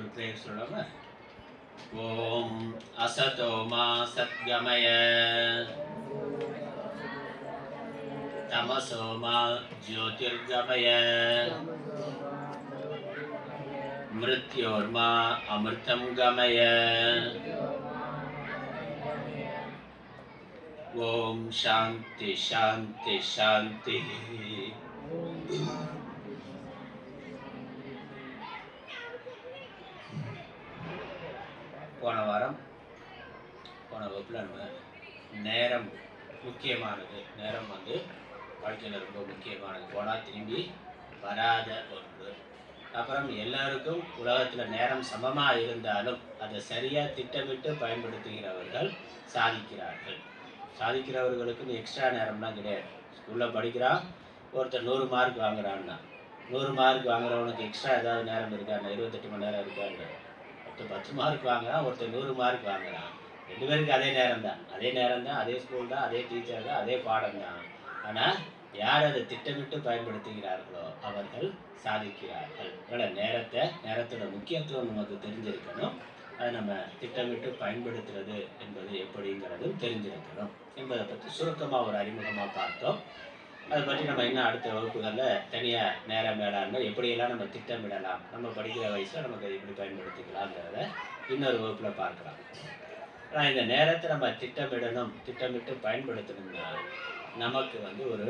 ஒரு பிரேயர் சொல்லலாமா? ஓம் அசதோ மா சத்கமய தமசோ மா ஜோதிர்கமய மிருத்யோர்மா அமிர்தம் கமய ஓம் சாந்தி சாந்தி சாந்தி. போன வகுப்பில் நம்ம நேரம் முக்கியமானது, நேரம் வாழ்க்கையில் ரொம்ப முக்கியமானது, போனால் திரும்பி வராத ஒன்று. அப்புறம் எல்லாருக்கும் உலகத்தில் நேரம் சமமாக இருந்தாலும் அதை சரியாக திட்டமிட்டு பயன்படுத்துகிறவர்கள் சாதிக்கிறார்கள். சாதிக்கிறவர்களுக்குன்னு எக்ஸ்ட்ரா நேரம்லாம் கிடையாது. ஸ்கூலில் படிக்கிறான், ஒருத்தர் 100 மார்க் வாங்குறான்னா 100 மார்க் வாங்குறவனுக்கு எக்ஸ்ட்ரா ஏதாவது நேரம் இருக்காங்க? 28 மணி நேரம் இருக்காங்க. ஒருத்தர் 10 மார்க் வாங்குறான், ஒருத்தர் 100 மார்க் வாங்குறான். 2 பேருக்கு அதே நேரம் தான், அதே ஸ்கூல் தான், அதே டீச்சர் தான், அதே பாடம் தான். ஆனால் யார் அதை திட்டமிட்டு பயன்படுத்துகிறார்களோ அவர்கள் சாதிக்கிறார்கள். அதனால் நேரத்தோட முக்கியத்துவம் நமக்கு தெரிஞ்சிருக்கணும். அதை நம்ம திட்டமிட்டு பயன்படுத்துறது என்பது எப்படிங்கிறதும் தெரிஞ்சிருக்கணும் என்பதை பற்றி சுருக்கமாக ஒரு அறிமுகமாக பார்த்தோம். அதை பற்றி நம்ம இன்னும் அடுத்த வகுப்புகளில் தனியாக நேர மேலாண்மை எப்படியெல்லாம் நம்ம திட்டமிடலாம், நம்ம படிக்கிற வயசில் நமக்கு அதை எப்படி பயன்படுத்திக்கலாங்கிறத இன்னொரு வகுப்பில் பார்க்கலாம். ஆனால் இந்த நேரத்தை நம்ம திட்டமிட்டு பயன்படுத்தணும்னா நமக்கு ஒரு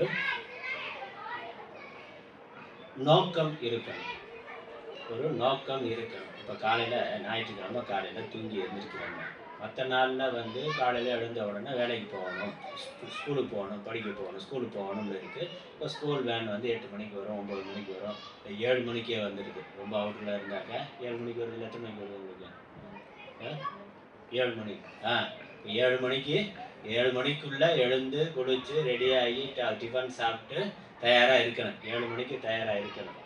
நோக்கம் இருக்கணும். இப்போ காலையில் ஞாயிற்றுக்கிழமை காலையில் தூங்கி எழுந்திருக்கிறாங்க. மற்ற நாளில் காலையில் எழுந்த உடனே வேலைக்கு போகணும், ஸ்கூலுக்கு போகணும், படிக்க போகணும், ஸ்கூலுக்கு போகணும்னு இருக்குது. இப்போ ஸ்கூல் வேன் 8 மணிக்கு வரும், 9 மணிக்கு வரும், 7 மணிக்கே வந்துருக்கு. ரொம்ப அவுட்டில் இருந்தாக்க 7 மணிக்கு வருது. எத்தனை மணிக்கு வருது உங்களுக்கு? 7 மணிக்கு. 7 மணிக்குள்ளே எழுந்து குளிச்சு ரெடியாகி டிஃபன் சாப்பிட்டு தயாராக இருக்கணும். 7 மணிக்கு தயாராக இருக்கணும்.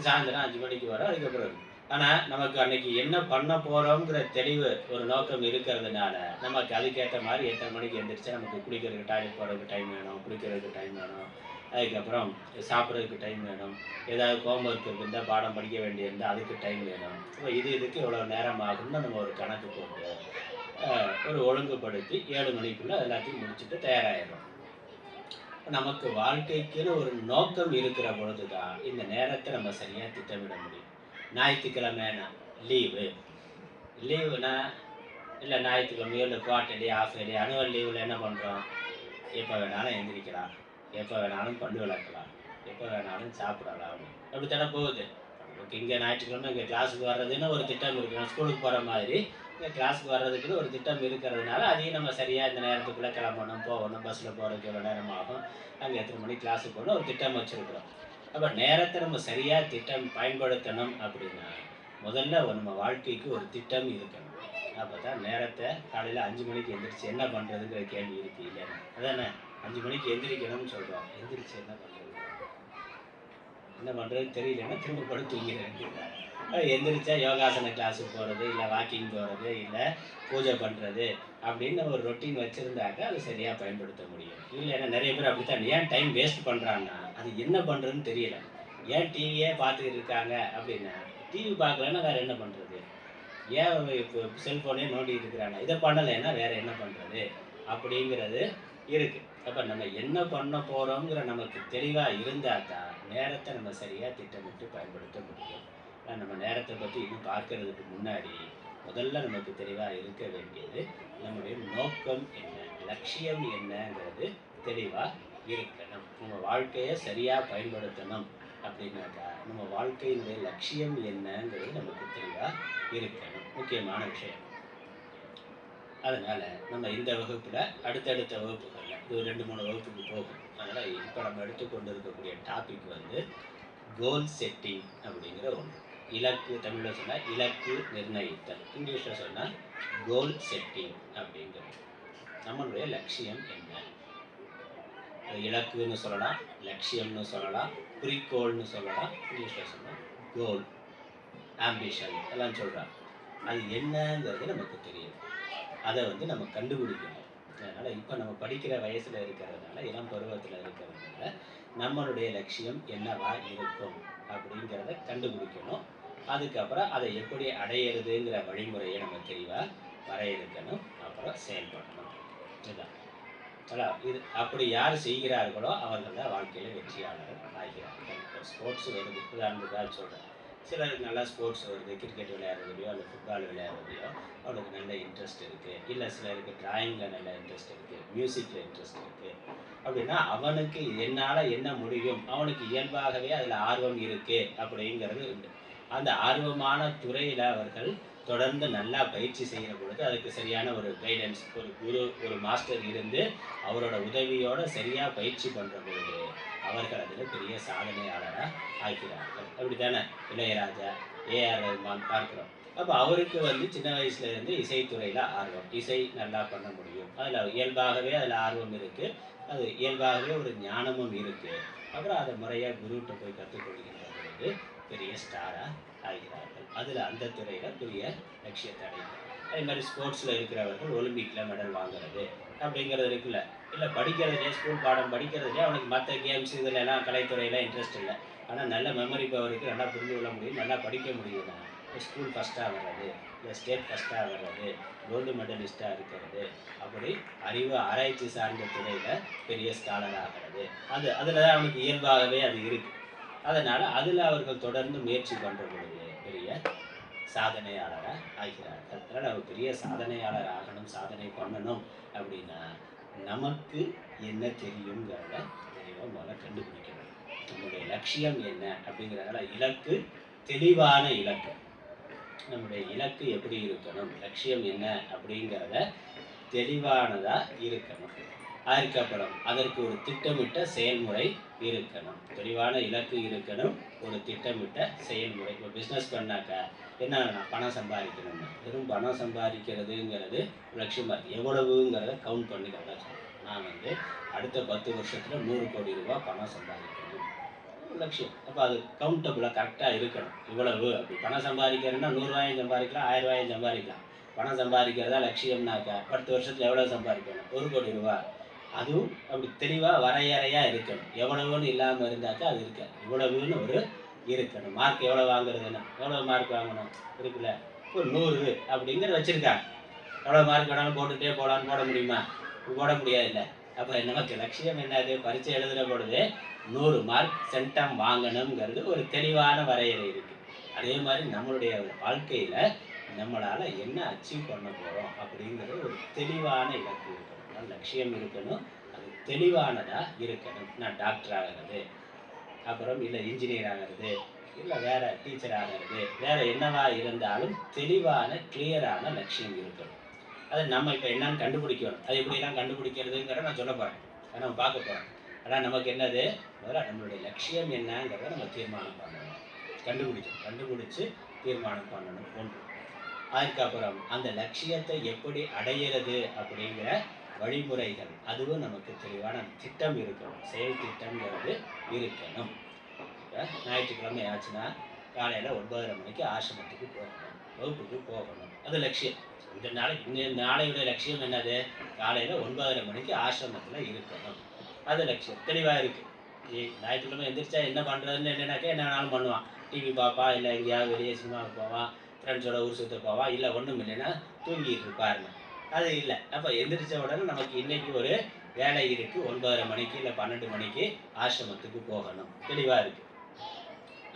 சாயந்தரம் 5 மணிக்கு வரும், அதுக்கப்புறம். ஆனால் நமக்கு அன்னைக்கு என்ன பண்ண போகிறோங்கிற தெளிவு ஒரு நோக்கம் இருக்கிறதுனால நமக்கு அதுக்கேற்ற மாதிரி எத்தனை மணிக்கு எழுந்திரிச்சா நமக்கு குளிக்கிறதுக்கு, டாய்லெட் போகிறதுக்கு டைம் வேணும், குளிக்கிறதுக்கு டைம் வேணும், அதுக்கப்புறம் சாப்பிட்றதுக்கு டைம் வேணும், ஏதாவது ஹோம்ஒர்க் இருந்தால் பாடம் படிக்க வேண்டியிருந்தால் அதுக்கு டைம் வேணும். இப்போ இதுக்கு இவ்வளோ நேரம் ஆகும்னு நம்ம ஒரு கணக்கு போட்டு ஒரு ஒழுங்குபடுத்தி 7 மணிக்குள்ளே எல்லாத்தையும் முடிச்சுட்டு தயாராகிடும். நமக்கு வாழ்க்கைக்குன்னு ஒரு நோக்கம் இருக்கிற பொழுது தான் இந்த நேரத்தை நம்ம சரியாக திட்டமிட முடியும். ஞாயிற்றுக்கிழமைனா லீவுனா இல்லை, ஞாயிற்றுக்கிழமையோ இல்லை குவார்டர்லி, ஆஃப்டர்லி, அனுவல் லீவில் என்ன பண்ணுறோம்? எப்போ வேணாலும் எந்திரிக்கலாம், எப்போ வேணாலும் பல்லு விளக்கலாம், எப்போ வேணாலும் சாப்பிடலாம். அப்படித்தானே போகுது. நமக்கு இங்கே ஞாயிற்றுக்கிழமை இங்கே கிளாஸுக்கு வர்றதுன்னு ஒரு திட்டம் இருக்குது. ஸ்கூலுக்கு போகிற மாதிரி இங்கே கிளாஸுக்கு வர்றதுக்குன்னு ஒரு திட்டம் இருக்கிறதுனால அதையும் நம்ம சரியாக இந்த நேரத்துக்குள்ளே கிளம்பணும், போகணும், பஸ்ஸில் போகிறதுக்கு எவ்வளோ நேரம் ஆகும், அங்கே எத்தனை மணிக்கு கிளாஸுக்கு போகணும், ஒரு திட்டம் வச்சுருக்குறோம். அப்போ நேரத்தை நம்ம சரியாக திட்டம் பயன்படுத்தணும் அப்படின்னா முதல்ல நம்ம வாழ்க்கைக்கு ஒரு திட்டம் இருக்கணும். அப்போ தான் நேரத்தை காலையில் 5 மணிக்கு எந்திரிச்சு என்ன பண்ணுறதுங்கிற கேள்வி இருக்குது இல்லைன்னா? அதானே 5 மணிக்கு எந்திரிக்கணும்னு சொல்கிறோம். எந்திரிச்சு என்ன பண்ணுறதுன்னு தெரியலன்னா திரும்ப படுத்துங்கிறேன். எந்திரிச்சா யோகாசன கிளாஸுக்கு போகிறது, இல்லை வாக்கிங் போகிறது, இல்லை பூஜை பண்ணுறது அப்படின்னு ஒரு ரொட்டீன் வச்சுருந்தாக்க அது சரியாக பயன்படுத்த முடியும். இல்லைன்னா நிறைய பேர் அப்படித்தான். ஏன் டைம் வேஸ்ட் பண்ணுறாங்கன்னா அது என்ன பண்ணுறதுன்னு தெரியல. ஏன் டிவியே பார்த்துக்கிட்டு இருக்காங்க அப்படின்னா, டிவி பார்க்கலன்னா வேறு என்ன பண்ணுறது? ஏன் இப்போ செல்ஃபோனே நோண்டிகிட்டு இருக்கிறாங்க, இதை பண்ணலைன்னா வேறு என்ன பண்ணுறது அப்படிங்கிறது இருக்குது. அப்போ நம்ம என்ன பண்ண போகிறோங்கிற நமக்கு தெளிவாக இருந்தால் தான் நேரத்தை நம்ம சரியாக திட்டமிட்டு பயன்படுத்த முடியும். நம்ம நேரத்தை பற்றி இன்னும் பார்க்கறதுக்கு முன்னாடி முதல்ல நமக்கு தெளிவாக இருக்க வேண்டியது நம்முடைய நோக்கம் என்ன, லட்சியம் என்னங்கிறது தெளிவாக இருக்கணும். நம்ம வாழ்க்கையை சரியாக பயன்படுத்தணும் அப்படின்னாக்கா நம்ம வாழ்க்கையினுடைய லட்சியம் என்னங்கிறது நமக்கு தெளிவாக இருக்கணும். முக்கியமான விஷயம். அதனால் நம்ம இந்த வகுப்பில் அடுத்தடுத்த வகுப்புகளில் இது 2-3 வகுப்புக்கு போகும். அதனால் இப்போ நம்ம எடுத்துக்கொண்டு இருக்கக்கூடிய டாபிக் கோல் செட்டிங் அப்படிங்கிற ஒன்று. இலக்கு, தமிழில் சொன்னால் இலக்கு நிர்ணயித்தல், இங்கிலீஷில் சொன்னால் கோல் செட்டிங் அப்படிங்கிறது. நம்மளுடைய லட்சியம் என்ன? இலக்குன்னு சொல்லலாம், லட்சியம்னு சொல்லலாம், குறிக்கோள்னு சொல்லலாம். இங்கிலீஷில் சொன்னால் கோல், ஆம்பிஷன் எல்லாம் சொல்கிறாங்க. அது என்னங்கிறது நமக்கு தெரியும். அதை நம்ம கண்டுபிடிக்கணும். அதனால் இப்போ நம்ம படிக்கிற வயசில் இருக்கிறதுனால, இளம் பருவத்தில் இருக்கிறதுனால நம்மளுடைய லட்சியம் என்னவா இருக்கும் அப்படிங்கிறத கண்டுபிடிக்கணும். அதுக்கப்புறம் அதை எப்படி அடையிறதுங்கிற வழிமுறையை நம்ம தெளிவாக வரையறுக்கணும், அப்புறம் செயல்படணும். இதுதான். இது அப்படி யார் செய்கிறார்களோ அவர்கள் தான் வாழ்க்கையில் வெற்றியாளர்கள் ஆகிறார்கள். இப்போ ஸ்போர்ட்ஸ் வருது, உதாரணத்துக்காக சொல்கிறேன். சிலருக்கு நல்லா ஸ்போர்ட்ஸ் வருது, கிரிக்கெட் விளையாடுறதுலையோ இல்லை ஃபுட்பால் விளையாடுறதுலையோ அவனுக்கு நல்ல இன்ட்ரெஸ்ட் இருக்குது. இல்லை சிலருக்கு டிராயிங்கில் நல்ல இன்ட்ரெஸ்ட் இருக்குது, மியூசிக்கில் இன்ட்ரெஸ்ட் இருக்குது. அப்படின்னா அவனுக்கு என்னால் என்ன முடியும், அவனுக்கு இயல்பாகவே அதில் ஆர்வம் இருக்குது அப்படிங்கிறது உண்டு. அந்த ஆர்வமான துறையில் அவர்கள் தொடர்ந்து நல்லா பயிற்சி செய்கிற பொழுது அதுக்கு சரியான ஒரு கைடன்ஸ், ஒரு குரு, ஒரு மாஸ்டர் இருந்து அவரோட உதவியோடு சரியாக பயிற்சி பண்ணுற பொழுது அவர்கள் அதில் பெரிய சாதனையாளராக ஆகிறார்கள். அப்படி தானே இளையராஜா, ஏஆர் ரஹ்மான் பார்க்குறோம். அப்போ அவருக்கு சின்ன வயசுலேருந்து இசைத்துறையில் ஆர்வம், இசை நல்லா பண்ண முடியும், அதில் இயல்பாகவே அதில் ஆர்வம் இருக்குது, அது இயல்பாகவே ஒரு ஞானமும் இருக்குது. அப்புறம் அதை முறையாக குருகிட்ட போய் கற்றுக்கொள்கின்ற பொழுது பெரிய ஸ்டாராக ஆகிறார்கள். அதில் அந்த துறையில் பெரிய லட்சியத்தை அடைகிறார்கள். அதே மாதிரி ஸ்போர்ட்ஸில் இருக்கிறவர்கள் ஒலிம்பிக்கில் மெடல் வாங்குறது அப்படிங்கிறது இருக்குல்ல. இல்லை படிக்கிறதுலே, ஸ்கூல் பாடம் படிக்கிறதுலே அவனுக்கு மற்ற கேம்ஸ் இதிலெல்லாம் கலைத்துறையில் இன்ட்ரெஸ்ட் இல்லை, ஆனால் நல்ல மெமரி பவருக்கு நல்லா புரிஞ்சு கொள்ள முடியும், நல்லா படிக்க முடியும்னா ஸ்கூல் ஃபஸ்ட்டாக வர்றது, இல்லை ஸ்டேட் ஃபஸ்ட்டாக வர்றது, கோல்டு மெடலிஸ்ட்டாக இருக்கிறது, அப்படி அறிவு ஆராய்ச்சி சார்ந்த துறையில் பெரிய ஸ்காலர் ஆகிறது. அதில் தான் அவனுக்கு இயல்பாகவே அது இருக்குது. அதனால் அதில் அவர்கள் தொடர்ந்து முயற்சி பண்ணுற பொழுது பெரிய சாதனையாளராக ஆகிறார்கள். அதனால் அவர் பெரிய சாதனையாளர் ஆகணும், சாதனை பண்ணணும் அப்படின்னா நமக்கு என்ன தெரியுங்கிறத தெளிவாக முதல்ல கண்டுபிடிக்கணும். நம்முடைய லட்சியம் என்ன அப்படிங்கிறதால இலக்கு, தெளிவான இலக்கு, நம்முடைய இலக்கு எப்படி இருக்கணும், லட்சியம் என்ன அப்படிங்கிறத தெளிவானதாக இருக்கணும். அதுக்கப்புறம் அதற்கு ஒரு திட்டமிட்ட செயல்முறை இருக்கணும். தெளிவான இலக்கு இருக்கணும், ஒரு திட்டமிட்ட செயல்முறை. இப்போ பிஸ்னஸ் பண்ணாக்கா என்ன, நான் பணம் சம்பாதிக்கணும்னா வெறும் பணம் சம்பாதிக்கிறதுங்கிறது லட்சியமாக இருக்குது. எவ்வளவுங்கிறத கவுண்ட் பண்ணிக்கிறதா சொல்லுவேன். நான் அடுத்த 10 வருஷத்தில் 100 கோடி ரூபா பணம் சம்பாதிக்கணும் லட்சியம். அப்போ அது கவுண்டபுளாக கரெக்டாக இருக்கணும். இவ்வளவு அப்படி பணம் சம்பாதிக்கிறதுனா 100 ரூபாயும் சம்பாதிக்கலாம், 1000 ரூபாயும் சம்பாதிக்கலாம். பணம் சம்பாதிக்கிறதா லட்சியம்னாக்கா 10 வருஷத்தில் எவ்வளோ சம்பாதிக்கணும், 1 கோடி ரூபா. அதுவும் அப்படி தெளிவாக வரையறையாக இருக்கணும். எவ்வளவுன்னு இல்லாமல் இருந்தாக்கா அது இருக்காது. இவ்வளவுன்னு ஒரு இருக்கணும். மார்க் எவ்வளோ வாங்குறதுன்னா, எவ்வளோ மார்க் வாங்கணும் இருக்குல்ல, இப்போ 100 அப்படிங்கிறது வச்சுருக்காங்க. எவ்வளோ மார்க் வேணாலும் போட்டுகிட்டே போகலான்னு போட முடியுமா, போட முடியாது இல்லை. அப்போ நமக்கு லட்சியம் என்னது, பரீட்சை எழுதுகிற பொழுது 100 மார்க் சென்டம் வாங்கணுங்கிறது ஒரு தெளிவான வரையறை இருக்குது. அதே மாதிரி நம்மளுடைய வாழ்க்கையில் நம்மளால் என்ன அச்சீவ் பண்ண போகிறோம் அப்படிங்கிறது ஒரு தெளிவான இலக்கு இருக்கணும், லட்சியம் இருக்கணும், அது தெளிவானதாக இருக்கணும். நான் டாக்டர் ஆகிறது, அப்புறம் இல்லை இன்ஜினியர் ஆகிறது, இல்லை வேறு டீச்சர் ஆகிறது, வேறு என்னவா இருந்தாலும் தெளிவான கிளியரான லட்சியம் இருக்கணும். அதை நம்ம இப்போ என்னன்னு கண்டுபிடிக்கணும். அது எப்படிலாம் கண்டுபிடிக்கிறதுங்கிற நான் சொல்ல போகிறேன், அதை நம்ம பார்க்க போகிறோம். ஆனால் நமக்கு என்னது, முதல்ல நம்மளுடைய லட்சியம் என்னங்கிறத நம்ம தீர்மானம் பண்ணணும், கண்டுபிடிச்சு தீர்மானம் பண்ணணும் ஒன்று. அதுக்கப்புறம் அந்த லட்சியத்தை எப்படி அடையிறது அப்படிங்கிற வழிமுறைகள், அதுவும் நமக்கு தெளிவான திட்டம் இருக்கணும், செயல் திட்டம்ங்கிறது இருக்கணும். இப்போ ஞாயிற்றுக்கிழமை ஆச்சுன்னா காலையில் 9:30 மணிக்கு ஆசிரமத்துக்கு போகணும், வகுப்புக்கு போகணும், அது லட்சியம். இந்த நாளையுடைய லட்சியம் என்னது, காலையில் 9:30 மணிக்கு ஆசிரமத்தில் இருக்கணும், அது லட்சியம் தெளிவாக இருக்குது. ஞாயிற்றுக்கிழமை எந்திரிச்சா என்ன பண்ணுறதுன்னு என்னன்னாக்கா என்ன வேணாலும் பண்ணுவான். டிவி பார்ப்பான், இல்லை எங்கேயாவது வெளியே சினிமாவுக்கு போவான், ஃப்ரெண்ட்ஸோட ஊர் சுற்ற போவான், இல்லை ஒன்றும் இல்லைன்னா தூங்கிட்டு இருப்பாருங்க. அது இல்லை. அப்போ எந்திரிச்ச உடனே நமக்கு இன்றைக்கி ஒரு வேலை இருக்குது, 9:30 மணிக்கு இல்லை 12 மணிக்கு ஆசிரமத்துக்கு போகணும், தெளிவாக இருக்குது.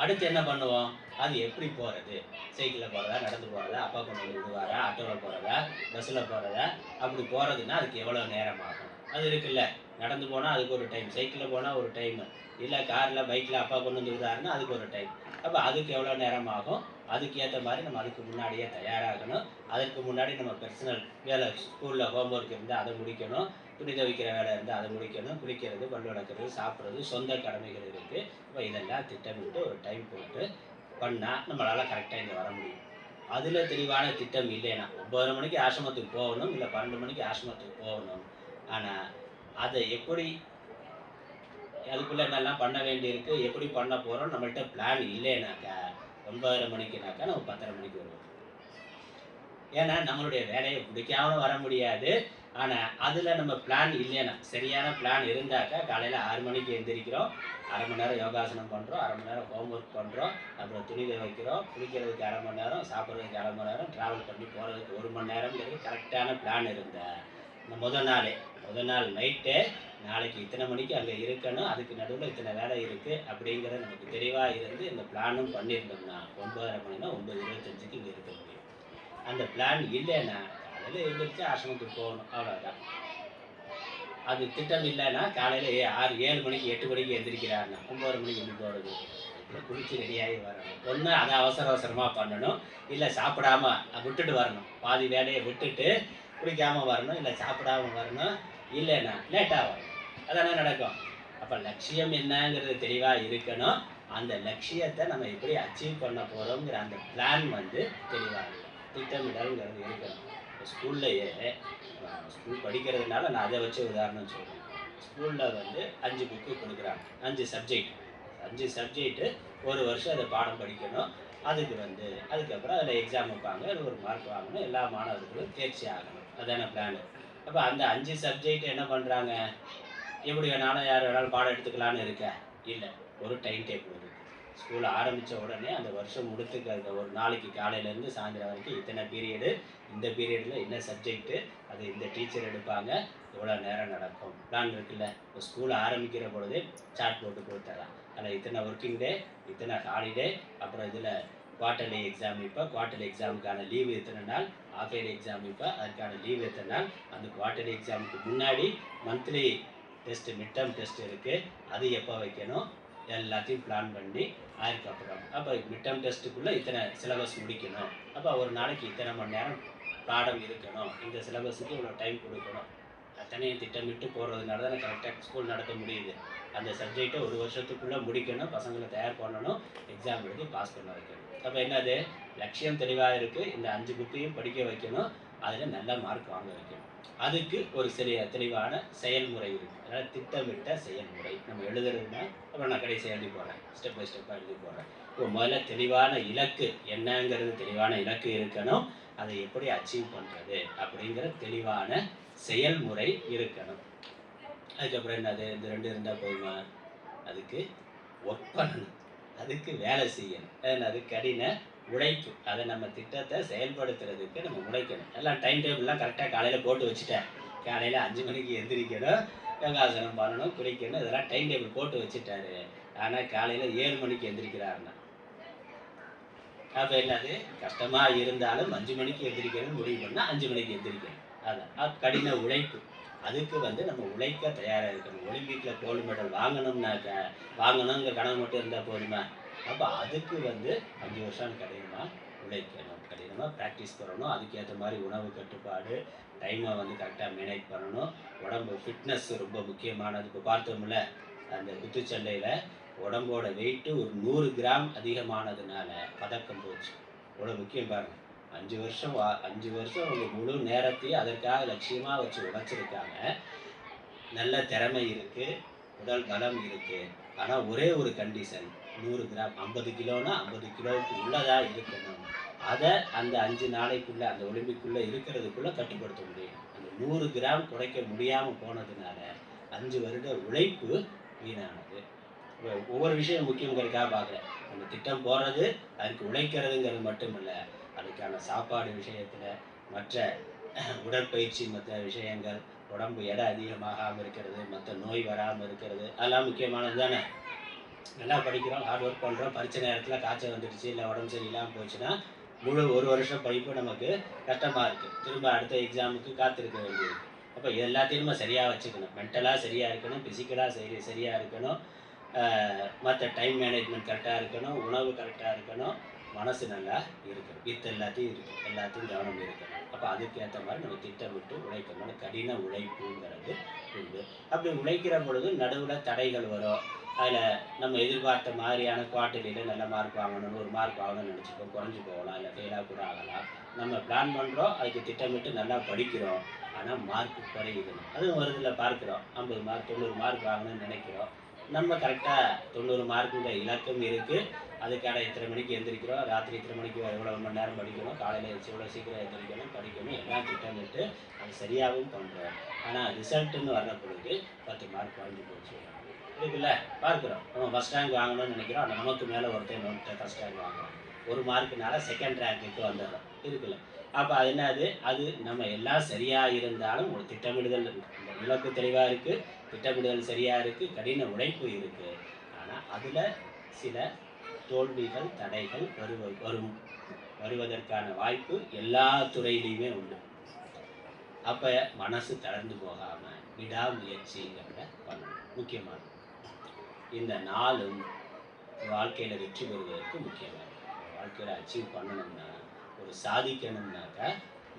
அடுத்து என்ன பண்ணுவோம், அது எப்படி போகிறது, சைக்கிளில் போகிறதா, நடந்து போகிறதா, அப்பா கொண்டு வந்து விடுவாரா, ஆட்டோவில் போகிறதா, பஸ்ஸில் போகிறதா, அப்படி போகிறதுனா அதுக்கு எவ்வளோ நேரம் ஆகும், அது இருக்குல்ல. நடந்து போனால் அதுக்கு ஒரு டைம், சைக்கிளில் போனால் ஒரு டைமு, இல்லை காரில் பைக்கில் அப்பா கொண்டு வந்து விடுறாருன்னா அதுக்கு ஒரு டைம். அப்போ அதுக்கு எவ்வளோ நேரம் ஆகும், அதுக்கு ஏற்ற மாதிரி நம்ம அதுக்கு முன்னாடியே தயாராகணும். அதற்கு முன்னாடி நம்ம பர்சனல் வேலை, ஸ்கூலில் ஹோம்ஒர்க் இருந்தால் அதை முடிக்கணும், துணி துவைக்கிற வேலை இருந்தால் அதை முடிக்கணும், குளிக்கிறது, பல் விளக்குறது, சாப்பிட்றது, சொந்த கடமைகள் இருக்குது. இப்போ இதெல்லாம் திட்டமிட்டு ஒரு டைம் போட்டு பண்ணால் நம்மளால் கரெக்டாக இங்கே வர முடியும். அதில் தெளிவான திட்டம் இல்லைன்னா 9:30 மணிக்கு ஆசிரமத்துக்கு போகணும், இல்லை 12 மணிக்கு ஆசிரமத்துக்கு போகணும். ஆனால் அதை எப்படி, அதுக்குள்ளே என்னெல்லாம் பண்ண வேண்டியிருக்கு, எப்படி பண்ண போகிறோம், நம்மள்கிட்ட பிளான் இல்லைனாக்கா 9:30 மணிக்குனாக்கா நம்ம 10:30 மணிக்கு வருவோம். ஏன்னா நம்மளுடைய வேலையை பிடிக்காமலும் வர முடியாது, ஆனால் அதில் நம்ம பிளான் இல்லைன்னா, சரியான பிளான் இருந்தாக்கா காலையில் 6 மணிக்கு எந்திரிக்கிறோம், அரை மணி நேரம் யோகாசனம் பண்ணுறோம், அரை மணி நேரம் ஹோம்ஒர்க் பண்ணுறோம், அப்புறம் துணி துவைக்கிறோம், குளிக்கிறதுக்கு அரை மணி நேரம், சாப்பிட்றதுக்கு அரை மணி நேரம், ட்ராவல் பண்ணி போகிறதுக்கு 1 மணி நேரங்கிறது கரெக்டான பிளான் இருந்தால் இந்த முத நாள் நைட்டே நாளைக்கு இத்தனை மணிக்கு அங்கே இருக்கணும், அதுக்கு நடுவில் இத்தனை வேலை இருக்குது அப்படிங்கிறது நமக்கு தெளிவாக இருந்து இந்த பிளானும் பண்ணியிருந்தோம்னா 9:30 மணினா 9:25க்கு இங்கே இருக்க முடியும். அந்த பிளான் இல்லைன்னா காலையில் எழுந்திரிச்சு ஆசிரமத்துக்கு போகணும், அவ்வளோதான். அது திட்டம் இல்லைன்னா காலையில் 7 மணிக்கு 8 மணிக்கு எந்திரிக்கிறாருன்னா 9:30 மணிக்கு எப்படி போகிறது? அதுக்குள்ளே குளிச்சு ரெடியாகி வரணும். ஒன்று அதை அவசரமாக பண்ணணும், இல்லை சாப்பிடாம விட்டுட்டு வரணும், பாதி வேலையை விட்டுட்டு குளிக்காமல் வரணும், இல்லை சாப்பிடாம வரணும், இல்லைன்னா லேட்டாக வரணும். அதானே நடக்கும். அப்போ லட்சியம் என்னங்கிறது தெளிவாக இருக்கணும். அந்த லட்சியத்தை நம்ம எப்படி அச்சீவ் பண்ண போகிறோங்கிற அந்த பிளான் தெளிவாக இருக்கும். திட்டமிடல்ங்கிறது இருக்கணும். இப்போ ஸ்கூல் படிக்கிறதுனால நான் அதை வச்சு உதாரணம் சொல்கிறேன். ஸ்கூலில் 5 புக்கு கொடுக்குறாங்க, 5 சப்ஜெக்ட்டு ஒரு வருஷம் அதை பாடம் படிக்கணும். அதுக்கப்புறம் அதில் எக்ஸாம் வைப்பாங்க, அதில் ஒரு மார்க் வாங்கணும், எல்லா மாணவர்களும் தேர்ச்சி ஆகணும். அதான பிளானு. அப்போ அந்த 5 சப்ஜெக்ட் என்ன பண்ணுறாங்க, எப்படி வேணாலும் யார் வேணாலும் பாடம் எடுத்துக்கலான்னு இல்லை, ஒரு டைம் டேபிள் இருக்குது. ஸ்கூல் ஆரம்பித்த உடனே அந்த வருஷம் முழுத்துக்கு ஒரு நாளைக்கு காலையிலேருந்து சாயந்தரம் வரைக்கும் இத்தனை பீரியடு, இந்த பீரியடில் என்ன சப்ஜெக்ட்டு, அது இந்த டீச்சர் எடுப்பாங்க, எவ்வளோ நேரம் நடக்கும், பிளான் இருக்குல்ல. இப்போ ஸ்கூல் ஆரம்பிக்கிற பொழுதே சார்ட் போட்டு கொடுத்துட்றான். அதில் இத்தனை ஒர்க்கிங் டே, இத்தனை ஹாலிடே, அப்புறம் இதில் குவார்ட்டர்லி எக்ஸாம். இப்போ குவார்ட்டர்லி எக்ஸாமுக்கான லீவு எத்தனை நாள், ஆஃப் இயர்லி எக்ஸாம் இப்போ அதுக்கான லீவு எத்தனை நாள், அந்த குவார்ட்டர்லி எக்ஸாமுக்கு முன்னாடி monthly test, mid term test இருக்குது, அது எப்போ வைக்கணும், எல்லாத்தையும் பிளான் பண்ணி அதுக்கப்புறம் அப்போ மிட் டேர்ம் டெஸ்ட்டுக்குள்ளே இத்தனை சிலபஸ் முடிக்கணும், அப்போ ஒரு நாளைக்கு இத்தனை மணி நேரம் பாடம் இருக்கணும், இந்த சிலபஸுக்கு இவ்வளோ டைம் கொடுக்கணும், அத்தனையும் திட்டமிட்டு போகிறதுனால தான் கரெக்டாக ஸ்கூல் நடத்த முடியுது. அந்த சப்ஜெக்டை ஒரு வருஷத்துக்குள்ளே முடிக்கணும், பசங்களை தயார் பண்ணணும், எக்ஸாம் எழுதி பாஸ் பண்ண வைக்கணும். அப்போ என்னது, லட்சியம் தெளிவாக இருக்குது, இந்த 5 புக்கையும் படிக்க வைக்கணும், அதில் நல்ல மார்க் வாங்க வைக்கணும். அதுக்கு ஒரு தெளிவான செயல்முறை இருக்குது. அதனால் திட்டமிட்ட செயல்முறை நம்ம எழுதுறதுன்னா, அப்புறம் நான் கடைசி எழுதி போடுறேன், ஸ்டெப் பை ஸ்டெப்பாக எழுதி போடுறேன். இப்போ முதல்ல தெளிவான இலக்கு என்னங்கிறது, தெளிவான இலக்கு இருக்கணும், அதை எப்படி அச்சீவ் பண்ணுறது அப்படிங்கிற தெளிவான செயல்முறை இருக்கணும். அதுக்கப்புறம் என்னது, இந்த 2 இருந்தால் போதுமா, அதுக்கு ஒர்க் பண்ணணும், அதுக்கு வேலை செய்யணும், அது கடின உழைப்பு. அதை நம்ம திட்டத்தை செயல்படுத்துறதுக்கு நம்ம உழைக்கணும். எல்லாம் டைம் டேபிள்லாம் கரெக்டாக காலையில் போட்டு வச்சுட்டேன். காலையில் 5 மணிக்கு எந்திரிக்கணும், யோகாசனம் பண்ணணும், குளிக்கணும், இதெல்லாம் டைம் டேபிள் போட்டு வச்சுட்டாரு. ஆனால் காலையில் 7 மணிக்கு எந்திரிக்கிறாருன்னா அப்போ என்னது, கஷ்டமாக இருந்தாலும் 5 மணிக்கு எந்திரிக்கணும்னு முடிவு பண்ணால் 5 மணிக்கு எந்திரிக்கணும். அதான் கடின உழைப்பு. அதுக்கு நம்ம உழைக்க தயாராக இருக்கணும். ஒலிம்பிக்கில் கோல்டு மெடல் வாங்கணுங்கிற கனவு மட்டும் இருந்தால் போதுமா? அப்போ அதுக்கு 5 வருஷம் உழைக்கணும், கடினமாக ப்ராக்டிஸ் பண்ணணும். அதுக்கேற்ற மாதிரி உணவு கட்டுப்பாடு, டைமை கரெக்டாக மேனேஜ் பண்ணணும். உடம்பு ஃபிட்னஸ் ரொம்ப முக்கியமானது. இப்போ பார்த்தோம்ல, அந்த குத்துச்சண்டையில் உடம்போட வெயிட்டு ஒரு 100 கிராம் அதிகமானதுனால பதக்கம் போச்சு. இவ்வளோ முக்கியம் பாருங்கள். 5 வருஷம் அவங்க முழு நேரத்தையும் அதற்காக லட்சியமாக வச்சு உழைச்சிருக்காங்க. நல்ல திறமை இருக்குது, உடல் பலம் இருக்குது. ஆனால் ஒரே ஒரு கண்டிஷன், 100 கிராம் 50 கிலோனா 50 கிலோவுக்கு உள்ளதாக இருக்கணும். அதை அந்த 5 நாளைக்குள்ளே, அந்த ஒலிம்பிக்குள்ளே இருக்கிறதுக்குள்ளே கட்டுப்படுத்த முடியும். அந்த 100 கிராம் குறைக்க முடியாமல் போனதுனால 5 வருட உழைப்பு வீணானது. ஒவ்வொரு விஷயம் முக்கியங்கிறதுக்காக பார்க்குறேன். நம்ம திட்டம் போடுறது, அதுக்கு உழைக்கிறதுங்கிறது மட்டும் இல்லை, அதுக்கான சாப்பாடு விஷயத்தில், மற்ற உடற்பயிற்சி, மற்ற விஷயங்கள், உடம்பு எடை அதிகமாகாமல் இருக்கிறது, மற்ற நோய் வராமல் இருக்கிறது, அதெல்லாம் முக்கியமானது தானே. நல்லா படிக்கிறோம், ஹார்ட் ஒர்க் பண்ணுறோம், பரீட்சை நேரத்தில் காய்ச்சல் வந்துடுச்சு, இல்லை உடம்பு சரியில்லாமல் போச்சுன்னா முழு ஒரு வருஷம் படிப்பு நமக்கு கஷ்டமாக இருக்குது. திரும்ப அடுத்த எக்ஸாமுக்கு காத்திருக்க வேண்டியது. அப்போ எல்லாத்தையும் நம்ம சரியாக வச்சுக்கணும். மென்டலாக சரியாக இருக்கணும், ஃபிசிக்கலாக சரியாக இருக்கணும், மற்ற டைம் மேனேஜ்மெண்ட் கரெக்டாக இருக்கணும், உணவு கரெக்டாக இருக்கணும், மனசு நல்லா இருக்கணும். எல்லாத்தையும் இருக்குது, எல்லாத்தையும் கவனம் இருக்கணும். அப்போ அதுக்கேற்ற மாதிரி நம்ம திட்டமிட்டு உழைக்கணும். கடின உழைப்புங்கிறது உண்டு. அப்படி உழைக்கிற பொழுது நடுவில் தடைகள் வரும். அதில் நம்ம எதிர்பார்த்த மாதிரியான குவார்ட்டர்லியில் நல்ல மார்க் வாங்கணும்னு, ஒரு மார்க் வாங்கணும்னு நினச்சிப்போம், குறைஞ்சி போகலாம், இல்லை ஃபெயிலாக கூட ஆகலாம். நம்ம பிளான் பண்ணுறோம், அதுக்கு திட்டமிட்டு நல்லா படிக்கிறோம், ஆனால் மார்க் குறையுதுன்னு அதுவும் வருதில் பார்க்குறோம். 50 மார்க் 90 மார்க் வாங்கணும்னு நினைக்கிறோம். நம்ம கரெக்டாக 90 மார்க்குங்கிற இலக்கம் இருக்குது, அதுக்கான இத்தனை மணிக்கு எழுந்திரிக்கிறோம், ராத்திரி இத்தனை மணிக்கு எவ்வளோ மணி நேரம் படிக்கணும், காலையில் எவ்வளோ சீக்கிரம் எழுந்திரிக்கணும், படிக்கணும், எல்லாம் திட்டமிட்டு அது சரியாகவும் பண்ணுறோம். ஆனால் ரிசல்ட்டுன்னு வர்ற பொழுது 10 மார்க் வாங்கி போச்சு இருக்குல்ல. பார்க்குறோம், நம்ம ஃபஸ்ட் ரேங்க் வாங்கணும்னு நினைக்கிறோம், ஆனால் நமக்கு மேலே ஒருத்தர் ஃபஸ்ட் ரேங்க் வாங்குறோம், 1 மார்க்குனால செகண்ட் ரேங்க்குக்கு வந்துடுறோம் இருக்குல்ல. அப்போ அது என்னது, அது நம்ம எல்லாம் சரியாக இருந்தாலும் ஒரு திட்டமிடுதல் இலக்கு தெளிவாக இருக்குது, திட்டமிடுதல் சரியாக இருக்குது, கடின உழைப்பு இருக்குது. ஆனால் அதில் சில தோல்விகள் தடைகள் வருவதற்கான வாய்ப்பு எல்லா துறையிலையுமே உண்டு. அப்போ மனசு தளர்ந்து போகாமல் விடாமுயற்சிங்கிறத பண்ணணும். முக்கியமானது இந்த நாளும் வாழ்க்கையில் வெற்றி பெறுவதற்கு முக்கியமானது. வாழ்க்கையில் அச்சீவ் பண்ணணும்னா, ஒரு சாதிக்கணும்னாக்கா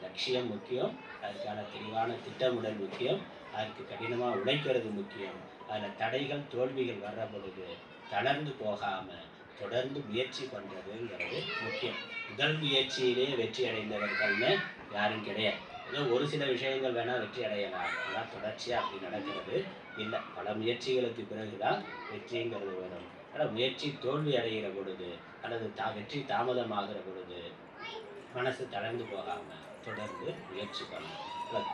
லட்சியம் முக்கியம், அதுக்கான தெளிவான திட்டமிடல் முக்கியம், அதுக்கு கடினமாக உழைக்கிறது முக்கியம். அதில் தடைகள் தோல்விகள் வர்ற பொழுது தளர்ந்து போகாமல் தொடர்ந்து முயற்சி பண்ணுறதுங்கிறது முக்கியம். முதல் முயற்சியிலே வெற்றி அடைந்தவர்கள்னு யாரும் கிடையாது. ஏதோ ஒரு சில விஷயங்கள் வேணால் வெற்றி அடையலாம், ஆனால் தொடர்ச்சியாக அப்படி நடக்கிறது இல்லை. பல முயற்சிகளுக்கு பிறகுதான் வெற்றிங்கிறது வரும். ஆனால் முயற்சி தோல்வி அடைகிற பொழுது அல்லது வெற்றி தாமதமாகிற பொழுது மனசு தளர்ந்து போகாமல் தொடர்ந்து முயற்சி பண்ணணும்.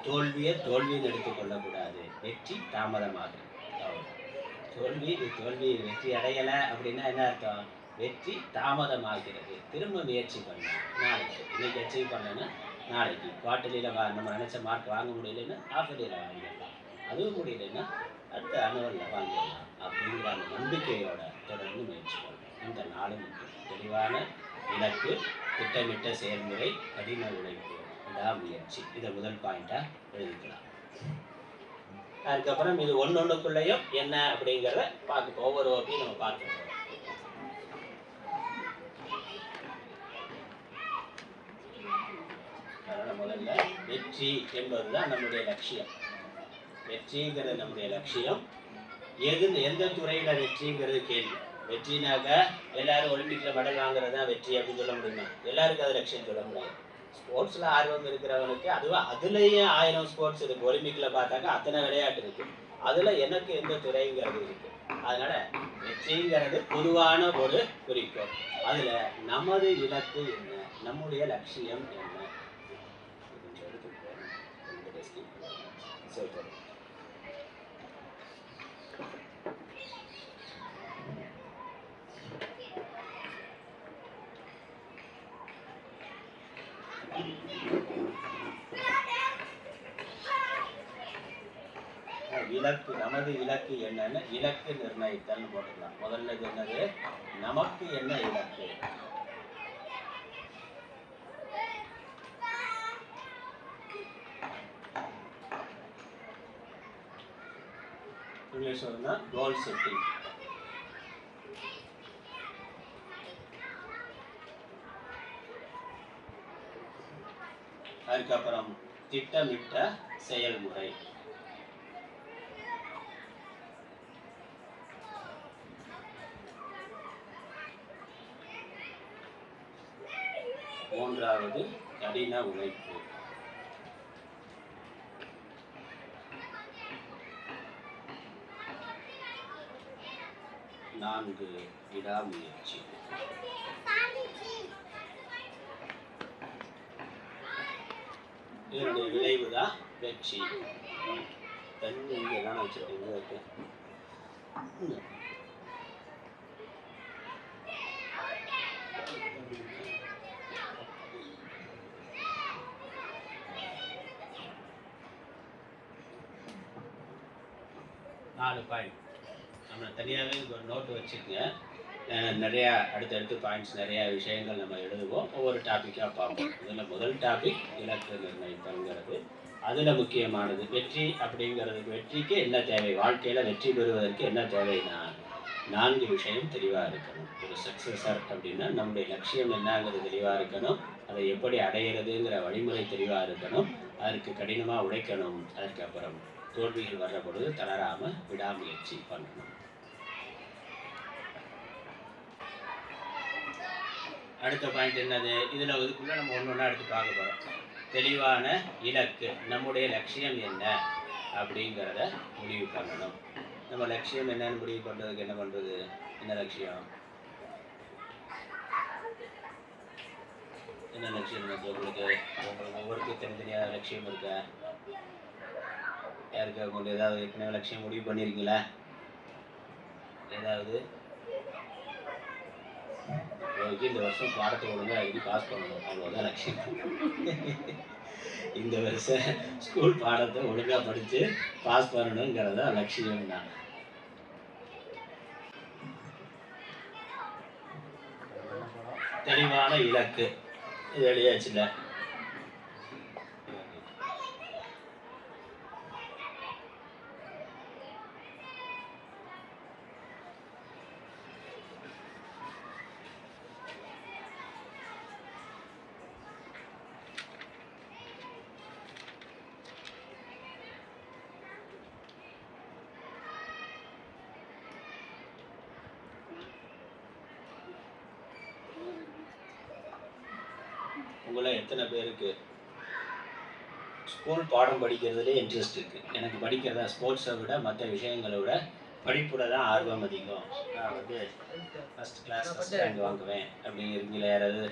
தோல்வின்னு எடுத்துக்கொள்ளக்கூடாது, வெற்றி தாமதமாகுது. தோல்வி வெற்றி அடையலை அப்படின்னா என்ன அர்த்தம், வெற்றி தாமதமாகிறது. திரும்ப முயற்சி பண்ணலாம். நாளைக்கு இன்னைக்கு அச்சீவ் பண்ணலன்னா நாளைக்கு குவார்டர்லியில் நம்ம நினச்ச மார்க் வாங்க முடியலன்னா ஹாஃபர்லியில் வாங்கிடலாம், அதுவும் முடியலன்னா அடுத்த அனுவலில் வாங்கிடலாம். அப்படிங்கிற அந்த நம்பிக்கையோட தொடர்ந்து முயற்சி பண்ணணும். இந்த நாளும் தெளிவான இலக்கு, திட்டமிட்ட செயல்முறை, கடின உழைப்பு, விடாமுயற்சி, இதை முதல் பாயிண்டாக எழுதிக்கலாம். அதுக்கப்புறம் இது ஒன்னொன்னுக்குள்ளேயும் என்ன அப்படிங்கிறத பார்க்க ஒவ்வொரு வகையும் நம்ம பார்க்க போகிறோம். அதனால முதல்ல வெற்றி என்பதுதான் நம்முடைய லட்சியம். வெற்றிங்கிறது நம்முடைய லட்சியம். எந்த துறையில வெற்றிங்கிறது கேள்வி. வெற்றினாக்க எல்லாரும் ஒலிம்பிக்ல மெடல் வாங்குறது தான் வெற்றி அப்படின்னு சொல்ல முடியுமா? எல்லாருக்கும் அது லட்சியம் சொல்ல முடியாது. ஸ்போர்ட்ஸில் ஆர்வம் இருக்கிறவனுக்கு அதுலேயும் 1000 ஸ்போர்ட்ஸ் இருக்குது. ஒலிம்பிக்கில் பார்த்தாக்கா அத்தனை விளையாட்டு இருக்குது. அதில் எனக்கு எந்த துறைங்கிறது இருக்குது. அதனால் வெற்றிங்கிறது பொதுவான ஒரு குறிக்கோள். அதில் நமது இலக்கு என்ன, நம்முடைய லட்சியம் என்ன, இலக்கு, நமது இலக்கு என்னன்னு இலக்கு நிர்ணயித்தல் போட்டுக்கலாம். முதல்ல என்னது, நமக்கு என்ன இலக்கு, இங்கிலீஷ் சொன்னா கோல் செட்டிங். அதுக்கப்புறம் திட்டமிட்ட செயல்முறை. மூன்றாவது கடின உழைப்பு. நான்கு விடாமுயற்சி. இதனுடைய விளைவுதான் வெற்றி. தண்ணி எல்லாம் வச்சிருக்கீங்க. நாலு பாயிண்ட் நம்ம தனியாகவே ஒரு நோட்டு வச்சுக்கோங்க. நிறையா அடுத்தடுத்து பாயிண்ட்ஸ், நிறையா விஷயங்கள் நம்ம எழுதுவோம். ஒவ்வொரு டாப்பிக்காக பார்ப்போம். இதில் முதல் டாபிக் இலக்கு நிர்ணயித்தல்ங்கிறது. அதில் முக்கியமானது வெற்றி அப்படிங்கிறதுக்கு. வெற்றிக்கு என்ன தேவை, வாழ்க்கையில் வெற்றி பெறுவதற்கு என்ன தேவைன்னா 4 விஷயம் தெளிவாக இருக்கணும். ஒரு சக்ஸஸர் அப்படின்னா நம்முடைய லட்சியம் என்னங்கிறது தெளிவாக இருக்கணும், அதை எப்படி அடையிறதுங்கிற வழிமுறை தெளிவாக இருக்கணும், அதற்கு கடினமாக உழைக்கணும், அதுக்கப்புறம் தோல்விகள் வர்ற பொழுது தளராமல் விடாமுயற்சி பண்ணணும். அடுத்த பாயிண்ட் என்னது, இதில் இதுக்குள்ளே நம்ம ஒன்று ஒன்றா எடுத்து பார்க்க போகிறோம். தெளிவான இலக்கு, நம்முடைய லட்சியம் என்ன அப்படிங்கிறத முடிவு பண்ணணும். நம்ம லட்சியம் என்னன்னு முடிவு பண்ணுறதுக்கு என்ன பண்ணுறது, என்ன லட்சியம், என்ன லட்சியம் இருக்கு உங்களுக்கு? உங்களுக்கு ஒவ்வொருக்கும் தனித்தனியாக லட்சியம் இருக்கா? யாருக்கு உங்களுக்கு ஏதாவது ஏற்கனவே லட்சியம் முடிவு பண்ணியிருக்கீங்களா? ஏதாவது இந்த வருஷம் பாடத்தை ஒழுங்காக எழுதி பாஸ் பண்ணணும், அவ்வளோதான் லட்சியம். இந்த வருஷம் ஸ்கூல் பாடத்தை ஒழுங்காக படித்து பாஸ் பண்ணணுங்கிறத லட்சியம் தான். தெளிவான இலக்கு இது எழுதியாச்சுல. உங்களை எத்தனை பேருக்கு ஸ்கூல் பாடம் படிக்கிறதுலே இன்ட்ரெஸ்ட் இருக்குது? எனக்கு படிக்கிறதா ஸ்போர்ட்ஸை விட மற்ற விஷயங்களை விட படிப்புல தான் ஆர்வம் அதிகம், நான் வந்து ஃபஸ்ட் கிளாஸ் ஃபஸ்ட் ரேங்க் வாங்குவேன் அப்படிங்கிறீங்களா யாராவது?